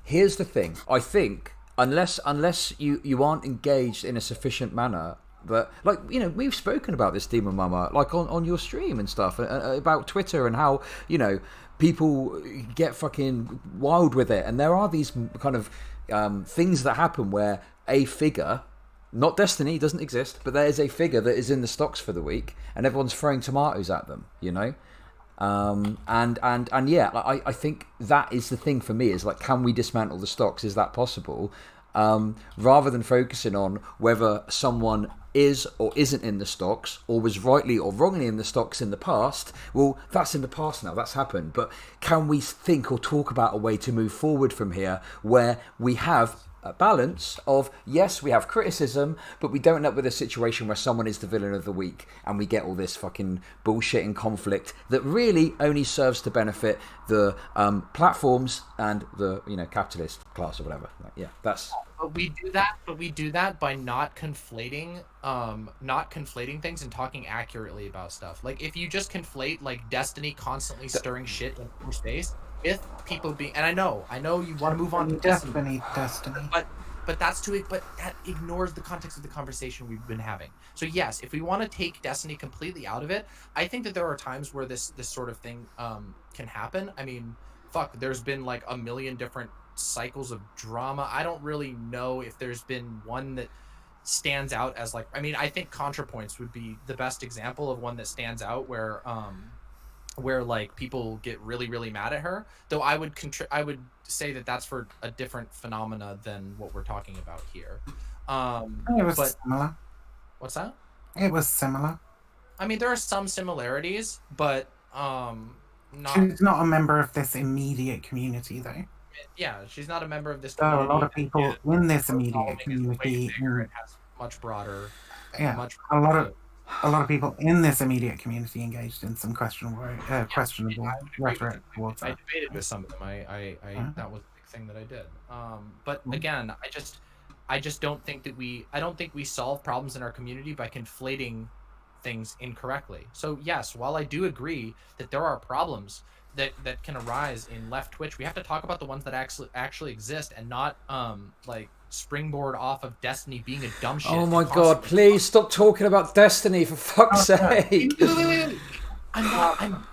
Here's the thing. I think, unless you aren't engaged in a sufficient manner, but we've spoken about this, Demon Mama, on your stream and stuff, about Twitter and how, people get fucking wild with it. And there are these kind of things that happen where a figure, not Destiny, doesn't exist, but there is a figure that is in the stocks for the week and everyone's throwing tomatoes at them, and yeah, I think that is the thing for me, is can we dismantle the stocks? Is that possible? Rather than focusing on whether someone is or isn't in the stocks, or was rightly or wrongly in the stocks in the past. Well, that's in the past now, that's happened. But can we think or talk about a way to move forward from here where we have a balance of, yes, we have criticism, but we don't end up with a situation where someone is the villain of the week and we get all this fucking bullshit and conflict that really only serves to benefit the platforms and the capitalist class or whatever. That's. But we do that by not conflating things and talking accurately about stuff. Like, if you just conflate Destiny constantly stirring shit in space with people being, and I know you want to move on to Destiny, but that ignores the context of the conversation we've been having. So yes, if we want to take Destiny completely out of it, I think that there are times where this sort of thing can happen. I mean, fuck, there's been a million different cycles of drama. I don't really know if there's been one that stands out as I think ContraPoints would be the best example of one that stands out where people get really, really mad at her. Though I would say that that's for a different phenomena than what we're talking about here. It was similar. What's that? It was similar. I mean, there are some similarities, but she's not a member of this immediate community, though. Yeah, she's not a member of this community. A lot of people in this immediate community has much broader. Yeah, a lot of people in this immediate community engaged in some questionable rhetoric towards her. I debated with some of them. That was a big thing that I did. But again, I just don't think that we solve problems in our community by conflating things incorrectly. So yes, while I do agree that there are problems that can arise in left Twitch, we have to talk about the ones that actually exist and not springboard off of Destiny being a dumb shit. Oh my god, please stop talking about Destiny, for fuck's sake. Wait. I'm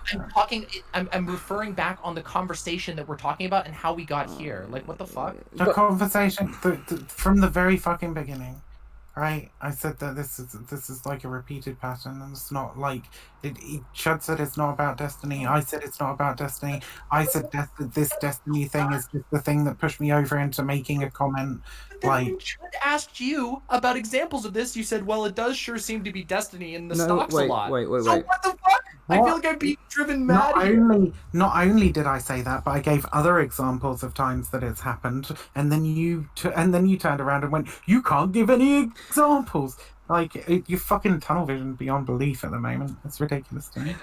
referring back on the conversation that we're talking about and how we got here. What the fuck? The conversation from the very fucking beginning right? I said that this is like a repeated pattern, and it's not like Chad said it's not about destiny. I said it's not about destiny. I said this destiny thing is just the thing that pushed me over into making a comment. But then Like, when Chud asked you about examples of this, you said, well, it does sure seem to be Destiny in the No, stocks a lot. wait. So what the fuck? I feel like I'm being driven mad here. Not only did I say that, but I gave other examples of times that it's happened, and then you turned around and went, "You can't give any examples." Like you fucking tunnel vision beyond belief at the moment. It's ridiculous to me.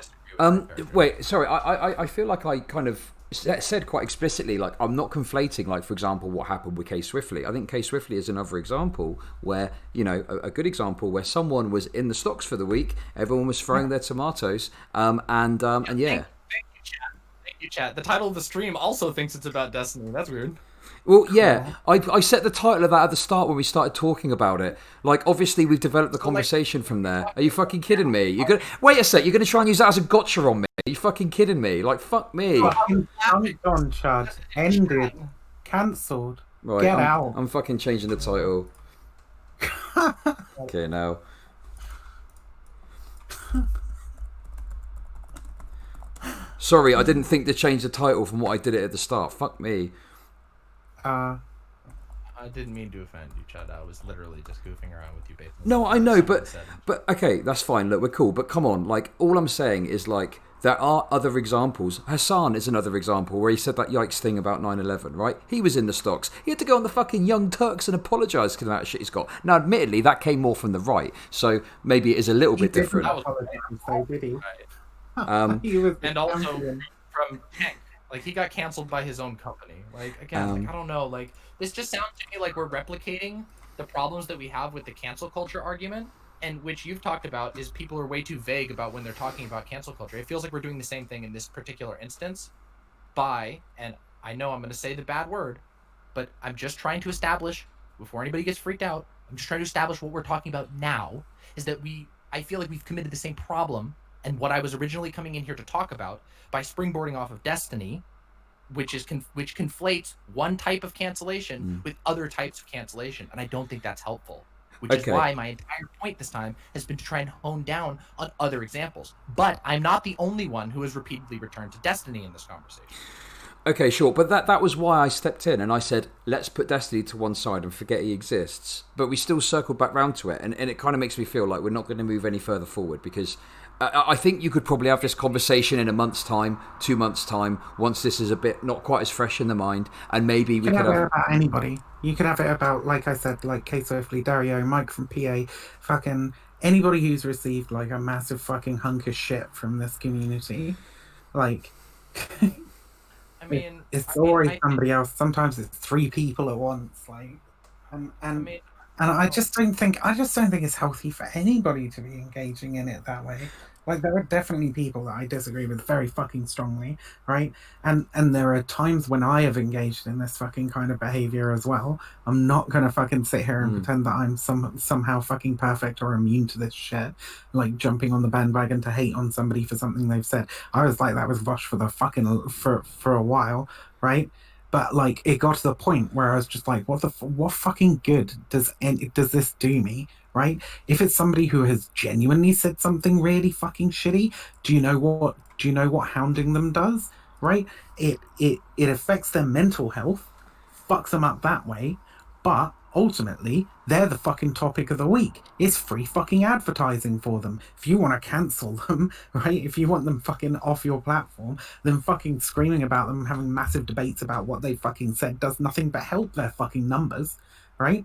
Wait, sorry. I feel like I kind of said quite explicitly, like, I'm not conflating, like, for example, what happened with Kay Swiftly. I think Kay Swiftly is another example where, you know, a good example where someone was in the stocks for the week, everyone was throwing their tomatoes, and yeah. Thank you, chat. Thank you, chat. The title of the stream also thinks it's about Destiny. That's weird. Well, yeah, I set the title of that at the start when we started talking about it. Like, obviously, we've developed the conversation from there. Are you fucking kidding me? You're gonna wait a sec. You're gonna try and use that as a gotcha on me? Are you fucking kidding me? Like, fuck me. I'm done, Chad. Ended. Cancelled. Right, Get out. I'm fucking changing the title. Okay, now. Sorry, I didn't think to change the title from what I did it at the start. Fuck me. I didn't mean to offend you, Chad. I was literally just goofing around with you, based on No, I know, but okay, that's fine. Look, we're cool, but come on, like, all I'm saying is, like, there are other examples. Hassan is another example where he said that yikes thing about 9/11, right? He was in the stocks. He had to go on the fucking Young Turks and apologise because of that shit he's got. Now, admittedly, that came more from the right, so maybe it is a little bit different. And also from Tank. Like, he got canceled by his own company. Like, again, like, I don't know. Like, this just sounds to me like we're replicating the problems that we have with the cancel culture argument, and which you've talked about is people are way too vague about when they're talking about cancel culture. It feels like we're doing the same thing in this particular instance and I know I'm going to say the bad word, but I'm just trying to establish, before anybody gets freaked out, I'm just trying to establish what we're talking about now, is that I feel like we've committed the same problem and what I was originally coming in here to talk about by springboarding off of Destiny, which conflates one type of cancellation with other types of cancellation, and I don't think that's helpful. Which is why my entire point this time has been to try and hone down on other examples. But I'm not the only one who has repeatedly returned to Destiny in this conversation. Okay, sure, but that was why I stepped in and I said, let's put Destiny to one side and forget he exists. But we still circled back round to it, and it kind of makes me feel like we're not going to move any further forward, because I think you could probably have this conversation in a month's time, 2 months' time, once this is a bit not quite as fresh in the mind, and maybe we could have it about anybody. You could have it about, like I said, like Kay Swiftly, Dario, Mike from PA, fucking anybody who's received like a massive fucking hunk of shit from this community. Like, I mean, it's always somebody else. Sometimes it's 3 people at once. Like, and I just don't think it's healthy for anybody to be engaging in it that way. Like, there are definitely people that I disagree with very fucking strongly, right? And there are times when I have engaged in this fucking kind of behavior as well. I'm not gonna fucking sit here and pretend that I'm somehow fucking perfect or immune to this shit. Like, jumping on the bandwagon to hate on somebody for something they've said. I was like that with Vosh for a while, right? But like, it got to the point where I was just like, what fucking good does this do me, right? If it's somebody who has genuinely said something really fucking shitty, do you know what hounding them does, right? It affects their mental health, fucks them up that way, but ultimately they're the fucking topic of the week. It's free fucking advertising for them. If you want to cancel them, right, if you want them fucking off your platform, then fucking screaming about them, having massive debates about what they fucking said does nothing but help their fucking numbers, right?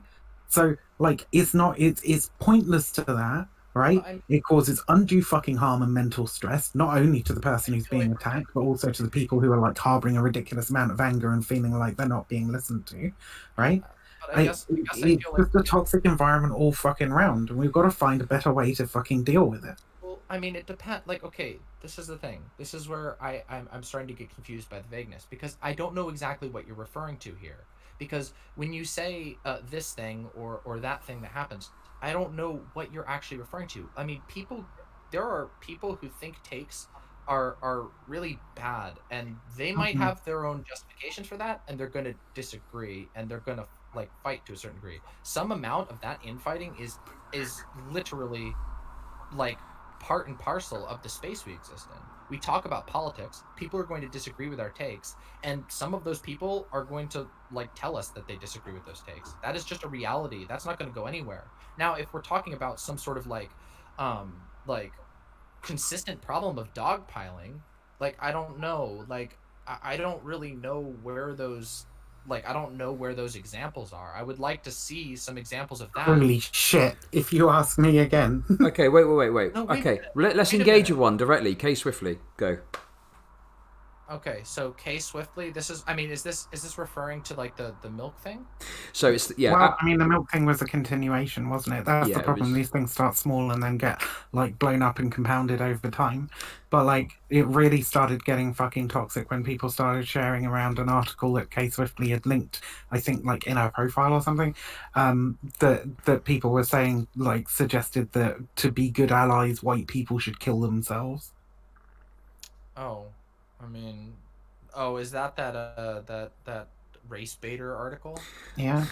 So like, it's pointless to that, right? It causes undue fucking harm and mental stress, not only to the person who's being attacked, but also to the people who are like harboring a ridiculous amount of anger and feeling like they're not being listened to, right? It's just a toxic environment all fucking round, and we've got to find a better way to fucking deal with it. Well, I mean, it depends. Like, okay, this is the thing. This is where I'm starting to get confused by the vagueness, because I don't know exactly what you're referring to here. Because when you say this thing or that thing that happens, I don't know what you're actually referring to. I mean, there are people who think takes are really bad, and they might have their own justifications for that, and they're going to disagree, and they're going to like fight to a certain degree. Some amount of that infighting is literally like part and parcel of the space we exist in. We talk about politics, people are going to disagree with our takes, and some of those people are going to like tell us that they disagree with those takes. That is just a reality. That's not going to go anywhere. Now, if we're talking about some sort of like consistent problem of dogpiling, like I don't know, like I don't really know where those I don't know where those examples are. I would like to see some examples of that. Holy shit, if you ask me again. Okay, wait. No, wait a Okay, minute. let's Wait a engage minute. with one directly. Kay Swiftly, go. Okay, so Kay Swiftly, this is, I mean, is this referring to like the milk thing? So it's yeah. Well, I mean, the milk thing was a continuation, wasn't it? That's Yeah, the it problem. was- These things start small and then get like blown up and compounded over time. But like, it really started getting fucking toxic when people started sharing around an article that Kay Swiftly had linked, I think, like in her profile or something. That people were saying like suggested that to be good allies, white people should kill themselves. Oh, I mean, oh, is that race baiter article? Yeah.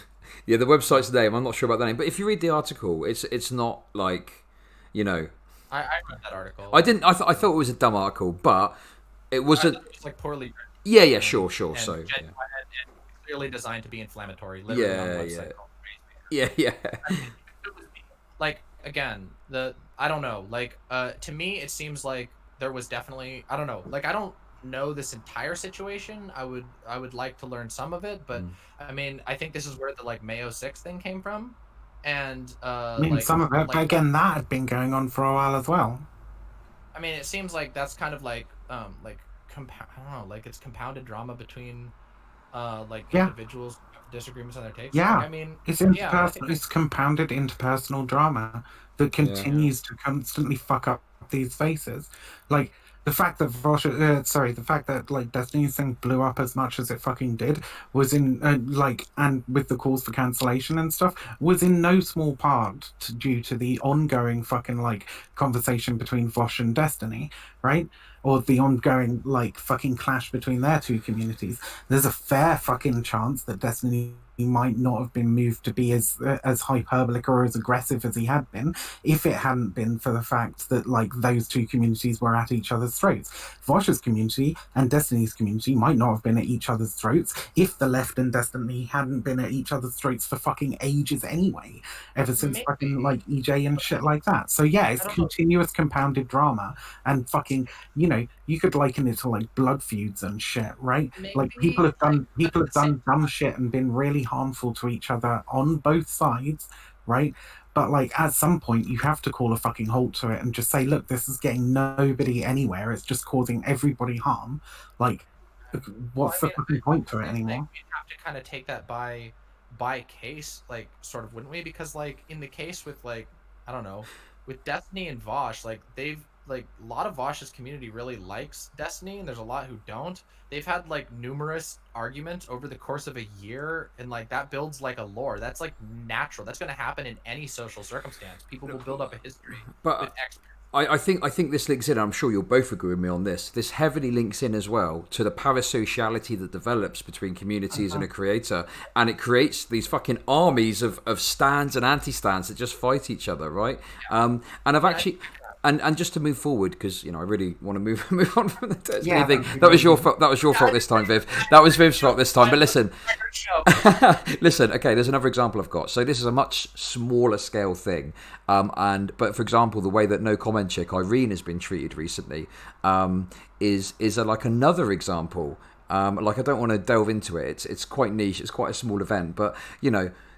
Yeah, the website's the name. I'm not sure about the name, but if you read the article, it's not like, you know. I read that article. I didn't. I thought it was a dumb article, but it wasn't. It was like poorly written. Yeah, sure. And, So and clearly designed to be inflammatory. yeah, Literally on a yeah, website called Race Baiter. yeah. Like again, I don't know. Like to me, it seems like there was definitely, I don't know. Like I don't know this entire situation. I would like to learn some of it, but I mean, I think this is where the like Mayo 6 thing came from, and I mean, some of it, but again, that had been going on for a while as well. I mean, it seems like that's kind of like I don't know, like it's compounded drama between individuals disagreements on their takes. Yeah, Like, I mean, it's yeah, it's compounded interpersonal drama that continues to constantly fuck up these faces. Like the fact that the fact that like Destiny's thing blew up as much as it fucking did was in and with the calls for cancellation and stuff was in no small part due to the ongoing fucking like conversation between Vosh and Destiny, right? Or the ongoing like fucking clash between their two communities. There's a fair fucking chance that Destiny might not have been moved to be as hyperbolic or as aggressive as he had been if it hadn't been for the fact that like those two communities were at each other's throats. Vosh's community and Destiny's community might not have been at each other's throats if the left and Destiny hadn't been at each other's throats for fucking ages anyway, ever since fucking like EJ and shit like that. So yeah, it's continuous compounded drama and fucking, you know, you could liken it to like blood feuds and shit, right? Like people have done dumb shit and been really harmful to each other on both sides, right? But like at some point you have to call a fucking halt to it and just say, look, this is getting nobody anywhere. It's just causing everybody harm. Like, what's the fucking point to it anymore? We'd have to kind of take that by case, like sort of, wouldn't we? Because like in the case with like, I don't know, with Destiny and Vosh, like they've like a lot of Vosh's community really likes Destiny, and there's a lot who don't. They've had like numerous arguments over the course of a year, and like that builds like a lore. That's like natural. That's going to happen in any social circumstance. People will build up a history But with experts. I think this links in. I'm sure you'll both agree with me on this. This heavily links in as well to the parasociality that develops between communities and a creator, and it creates these fucking armies of stans and anti-stans that just fight each other, right? And I've actually. And just to move forward, because I really want to move on from the Destiny thing. That was your fault. That was your fault this time, Viv. That was Viv's fault this time. But listen, listen. Okay, there's another example I've got. So this is a much smaller scale thing. But for example, the way that no comment chick Irene has been treated recently is like another example. Like I don't want to delve into it. It's quite niche. It's quite a small event, but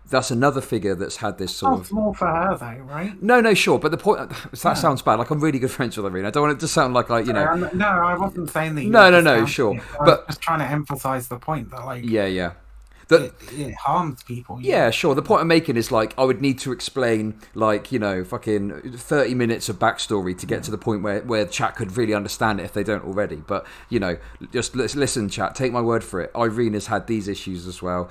that's another figure that's had this sort of... small for her, though, right? No, sure. But the point... That sounds bad. Like, I'm really good friends with Irene. I don't want it to sound like No, I wasn't saying that you... No, sure. I was just trying to emphasise the point that, like... Yeah. It harms people. Yeah, sure. The point I'm making is, like, I would need to explain, like, fucking 30 minutes of backstory to get to the point where chat could really understand it if they don't already. But, just listen, chat. Take my word for it. Irene has had these issues as well.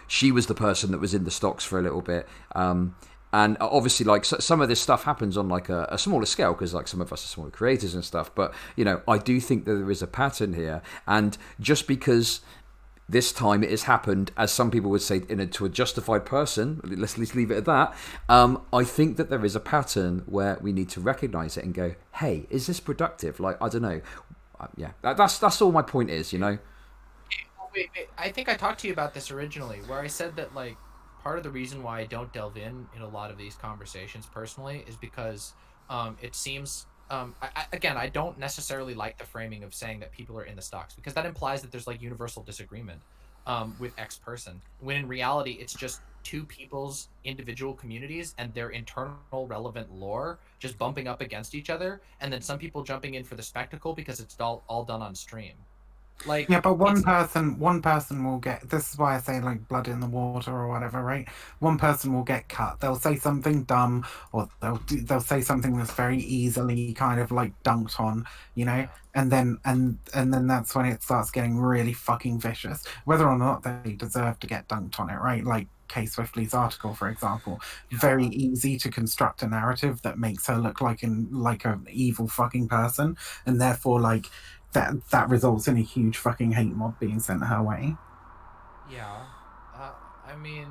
She was the person that was in the stocks for a little bit. And obviously, like, some of this stuff happens on, like, a smaller scale because, like, some of us are smaller creators and stuff. But, I do think that there is a pattern here. And just because... This time it has happened, as some people would say, to a justified person. Let's leave it at that. I think that there is a pattern where we need to recognise it and go, hey, is this productive? Like, I don't know. Yeah, that's all my point is, you know? Wait, I think I talked to you about this originally, where I said that, like, part of the reason why I don't delve in a lot of these conversations personally is because it seems again, I don't necessarily like the framing of saying that people are in the stocks, because that implies that there's like universal disagreement with X person, when in reality it's just two people's individual communities and their internal relevant lore just bumping up against each other, and then some people jumping in for the spectacle because it's all done on stream. Like, yeah, but one person will get. This is why I say like blood in the water or whatever, right? One person will get cut. They'll say something dumb, or they'll say something that's very easily kind of like dunked on, you know. Yeah. And then that's when it starts getting really fucking vicious, whether or not they deserve to get dunked on it, right? Like Kay Swiftly's article, for example, very easy to construct a narrative that makes her look like an evil fucking person, and therefore like that results in a huge fucking hate mob being sent her way. Yeah. I mean,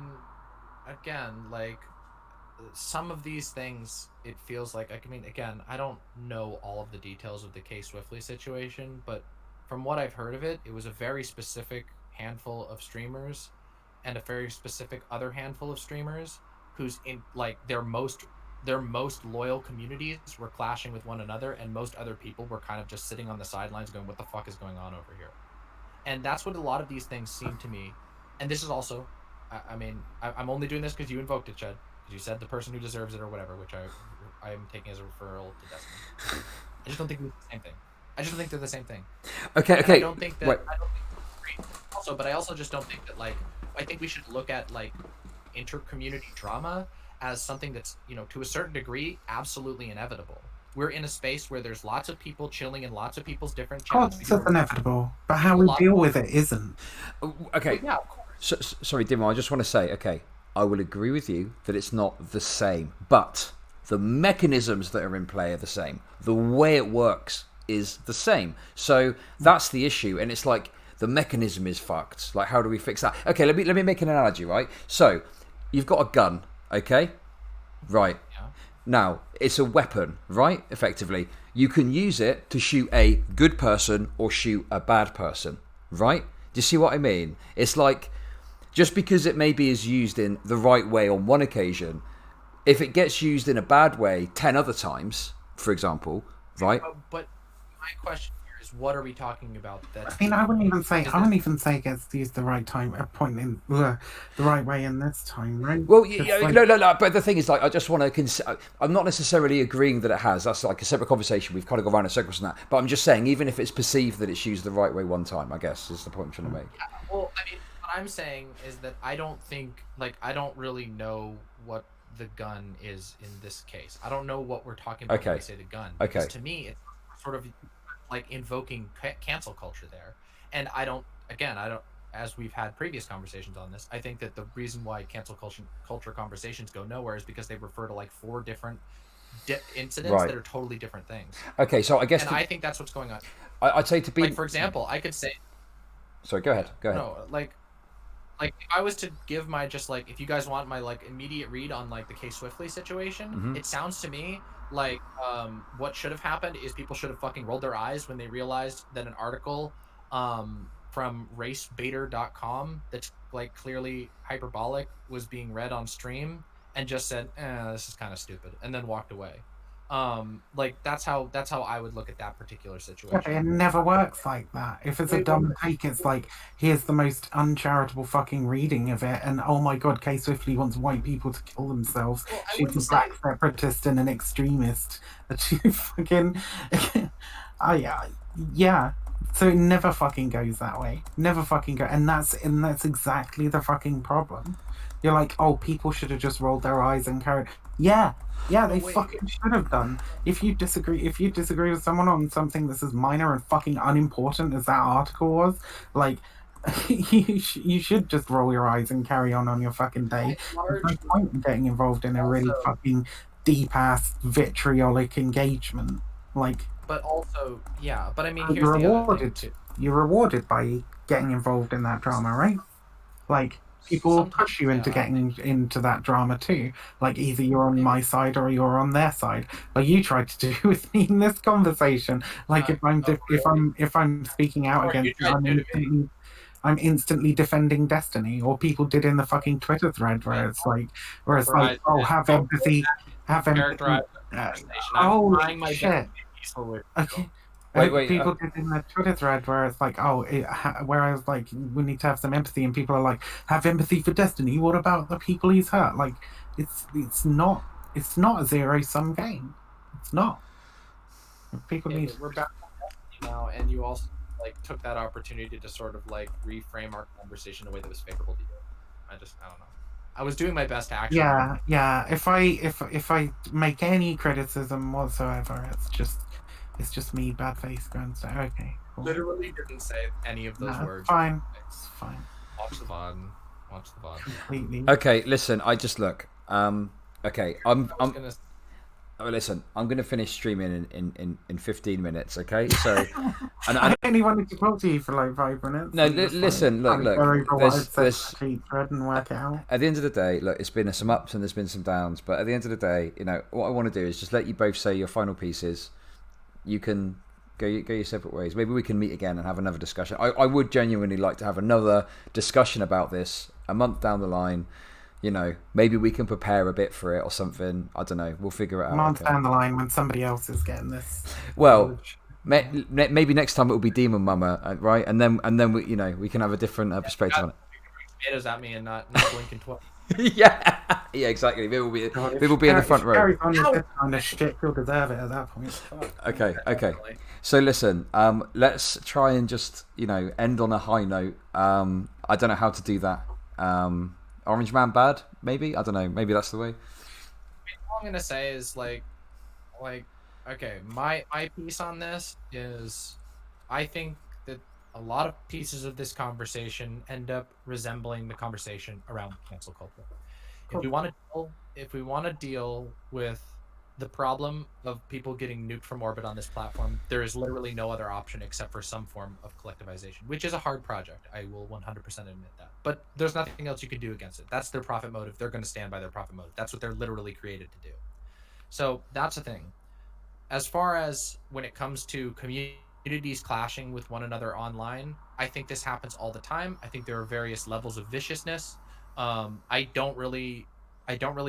again, like, some of these things, it feels like, I mean, again, I don't know all of the details of the Kay Swiftly situation, but from what I've heard of it, it was a very specific handful of streamers and a very specific other handful of streamers whose, in like, their most loyal communities were clashing with one another, and most other people were kind of just sitting on the sidelines going, what the fuck is going on over here? And that's what a lot of these things seem to me. And this is also, I mean, I'm only doing this because you invoked it, Chad, because you said the person who deserves it or whatever, which I am taking as a referral to Destiny. I just don't think they're the same thing. I just don't think they're the same thing. Okay. And I don't think that. I don't think also, but I also just don't think that, like, I think we should look at like inter-community drama as something that's, you know, to a certain degree, absolutely inevitable. We're in a space where there's lots of people chilling in lots of people's different chats. It's inevitable, but how we deal with it isn't. Okay. Well, yeah, of course. Sorry, Dimo, I just want to say, okay, I will agree with you that it's not the same, but the mechanisms that are in play are the same. The way it works is the same. So that's the issue, and it's like the mechanism is fucked. Like, how do we fix that? Okay, let me make an analogy, right? So you've got a gun. Okay, right. Yeah. Now, it's a weapon, right? Effectively, you can use it to shoot a good person or shoot a bad person, right? Do you see what I mean? It's like, just because it maybe is used in the right way on one occasion, if it gets used in a bad way 10 other times, for example, right? But my question here is, what are we talking about? That I mean, I wouldn't even say it gets used the right time, the right way in this time, right? Well, no. But the thing is, like, I just want to. I'm not necessarily agreeing that it has. That's like a separate conversation. We've kind of gone around in circles on that. But I'm just saying, even if it's perceived that it's used the right way one time, I guess is the point I'm trying to make. Yeah, well, I mean, what I'm saying is that I don't think, like, I don't really know what the gun is in this case. I don't know what we're talking about when we say the gun. Because to me, it's sort of like invoking cancel culture there. And I don't, as we've had previous conversations on this, I think that the reason why cancel culture conversations go nowhere is because they refer to like 4 different incidents that are totally different things. Okay, so I guess... I think that's what's going on. I'd say to be... Like, for example, I could say... Sorry, go ahead. No, like if I was to give my, just like, if you guys want my like immediate read on like the Kay Swiftly situation, it sounds to me like what should have happened is people should have fucking rolled their eyes when they realized that an article from racebaiter.com that's like clearly hyperbolic was being read on stream, and just said, this is kind of stupid, and then walked away. Like, that's how I would look at that particular situation. Yeah, it never works like that. If it's a dumb take, it's like, here's the most uncharitable fucking reading of it, and oh my god, Kay Swiftly wants white people to kill themselves. Well, She's a black separatist and an extremist. She fucking... yeah. So it never fucking goes that way. Never fucking go. And that's exactly the fucking problem. You're like, oh, people should have just rolled their eyes and carried... Yeah, they fucking should have done. If you disagree with someone on something that's as minor and fucking unimportant as that article was, like, you should just roll your eyes and carry on your fucking day. There's no point in getting involved in a really fucking deep-ass vitriolic engagement Like, but also, yeah. But I mean, here's you're the other thing rewarded. too. You're rewarded by getting involved in that drama, right? Like, people will Sometimes, push you into yeah. getting into that drama too. Like, either you're on my side or you're on their side. Like you tried to do with me in this conversation. Like, if I'm speaking out Or you against tried to do to me. I'm instantly defending Destiny, or people did in the fucking Twitter thread I where it's like, characterize oh, it. Don't have empathy. characterize the conversation. I'm Oh trying my best to shit! be peaceful with you. Okay. Wait. People did in the Twitter thread where it's like, where I was like, we need to have some empathy, and people are like, have empathy for Destiny. What about the people he's hurt? Like, it's not a zero sum game. It's not. People Okay, need. but we're back on Destiny now, and you also like took that opportunity to sort of like reframe our conversation in a way that was favorable to you. I don't know. I was doing my best to actually. Yeah. If I make any criticism whatsoever, it's just me, bad face, going to say, okay, cool. Literally didn't say any of those words. Fine. It's fine. Watch the VOD. Completely. Okay, listen. I just look. Okay, listen, I'm gonna finish streaming in 15 minutes. Okay, so, I only wanted to talk to you for like 5 minutes. No, listen, look. There's thread and work it out. At the end of the day, look, it's been some ups and there's been some downs, but at the end of the day, what I want to do is just let you both say your final pieces. You can go your separate ways. Maybe we can meet again and have another discussion. I would genuinely like to have another discussion about this a month down the line. Maybe we can prepare a bit for it or something. I don't know. We'll figure it out. Months down the line when somebody else is getting this. Well, maybe next time it will be Demon Mama, right? And then we can have a different perspective on it. Tomatoes at me and not blinking twice. yeah, exactly. Maybe we'll be in the front row. Kind of shit, you'll deserve it at that point. Okay. So listen, let's try and just end on a high note. I don't know how to do that. Orange Man bad? Maybe, I don't know. Maybe that's the way. All I'm gonna say is like, okay, my piece on this is, I think that a lot of pieces of this conversation end up resembling the conversation around cancel culture. Cool. If we want to deal with the problem of people getting nuked from orbit on this platform, there is literally no other option except for some form of collectivization, which is a hard project. I will 100% admit that. But there's nothing else you can do against it. That's their profit motive. They're going to stand by their profit motive. That's what they're literally created to do. So that's the thing. As far as when it comes to communities clashing with one another online, I think this happens all the time. I think there are various levels of viciousness. I don't really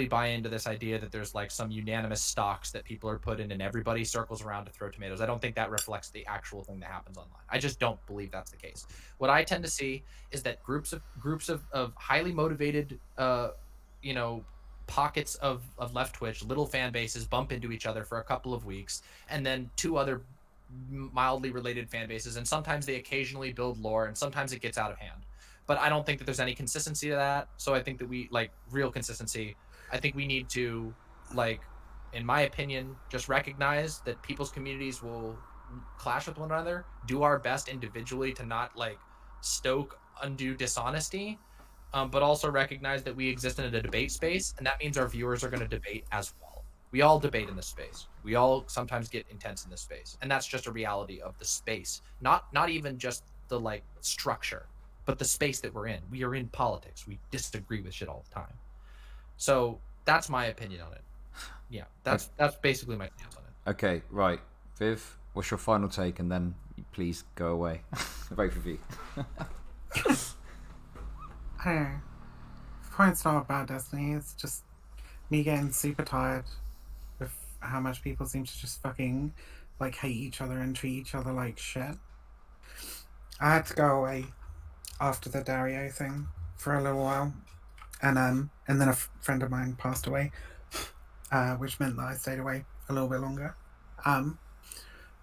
buy into this idea that there's like some unanimous stocks that people are put in and everybody circles around to throw tomatoes. I don't think that reflects the actual thing that happens online. I just don't believe that's the case. What I tend to see is that groups of highly motivated, pockets of left Twitch, little fan bases bump into each other for a couple of weeks, and then two other mildly related fan bases, and sometimes they occasionally build lore, and sometimes it gets out of hand. But I don't think that there's any consistency to that. So I think that we like real consistency. I think we need to, like, in my opinion, just recognize that people's communities will clash with one another. Do our best individually to not like stoke undue dishonesty, but also recognize that we exist in a debate space, and that means our viewers are going to debate as well. We all debate in this space. We all sometimes get intense in this space, and that's just a reality of the space. Not even just the like structure, but the space that we're in. We are in politics. We disagree with shit all the time. So that's my opinion on it. Yeah, that's basically my stance on it. Okay, right. Viv, what's your final take? And then please go away. Both of you. I don't know. The point's not about Destiny. It's just me getting super tired with how much people seem to just fucking like hate each other and treat each other like shit. I had to go away after the Dario thing for a little while, and then a friend of mine passed away, which meant that I stayed away a little bit longer.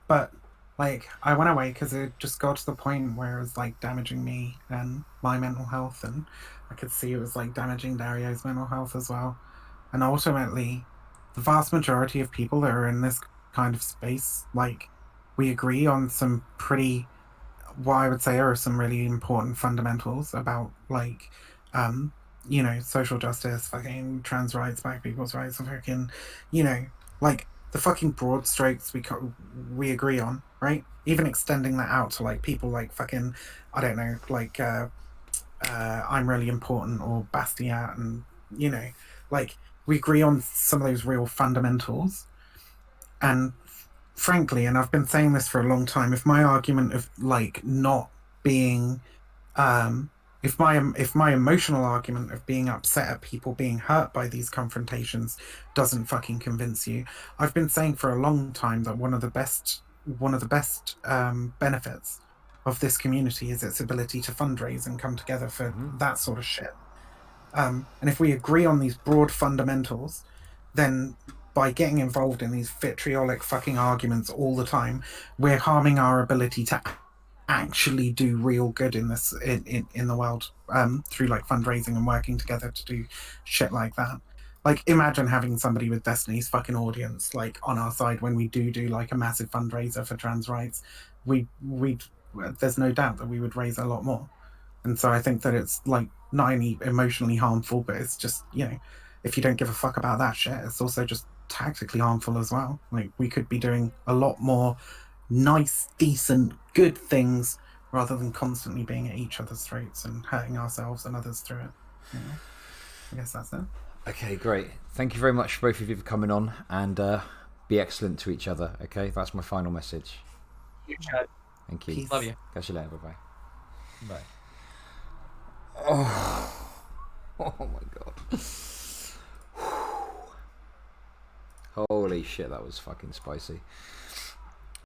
But like I went away because it just got to the point where it was like damaging me and my mental health, and I could see it was like damaging Dario's mental health as well. And ultimately, the vast majority of people that are in this kind of space, like, we agree on some pretty, what I would say are some really important fundamentals about like social justice, fucking trans rights, black people's rights, and fucking, like the fucking broad strokes we agree on, right? Even extending that out to like people like fucking, I don't know, like I'm really important or Bastiat, and you know, like we agree on some of those real fundamentals. And frankly, and I've been saying this for a long time, if my argument of like not being um if my emotional argument of being upset at people being hurt by these confrontations doesn't fucking convince you, I've been saying for a long time that one of the best benefits of this community is its ability to fundraise and come together for that sort of shit. And if we agree on these broad fundamentals, then by getting involved in these vitriolic fucking arguments all the time, we're harming our ability to actually do real good in this in the world, through like fundraising and working together to do shit like that. Like imagine having somebody with Destiny's fucking audience like on our side when we do like a massive fundraiser for trans rights. We there's no doubt that we would raise a lot more. And so I think that it's like not only emotionally harmful, but it's just, if you don't give a fuck about that shit, it's also just tactically harmful as well. Like we could be doing a lot more nice, decent, good things rather than constantly being at each other's throats and hurting ourselves and others through it. I guess that's it. Okay, great. Thank you very much both of you for coming on, and be excellent to each other. Okay, that's my final message. You, Chad. Thank you. Peace. Love you. Catch you later. Bye bye. Bye. Oh my god. Holy shit, that was fucking spicy.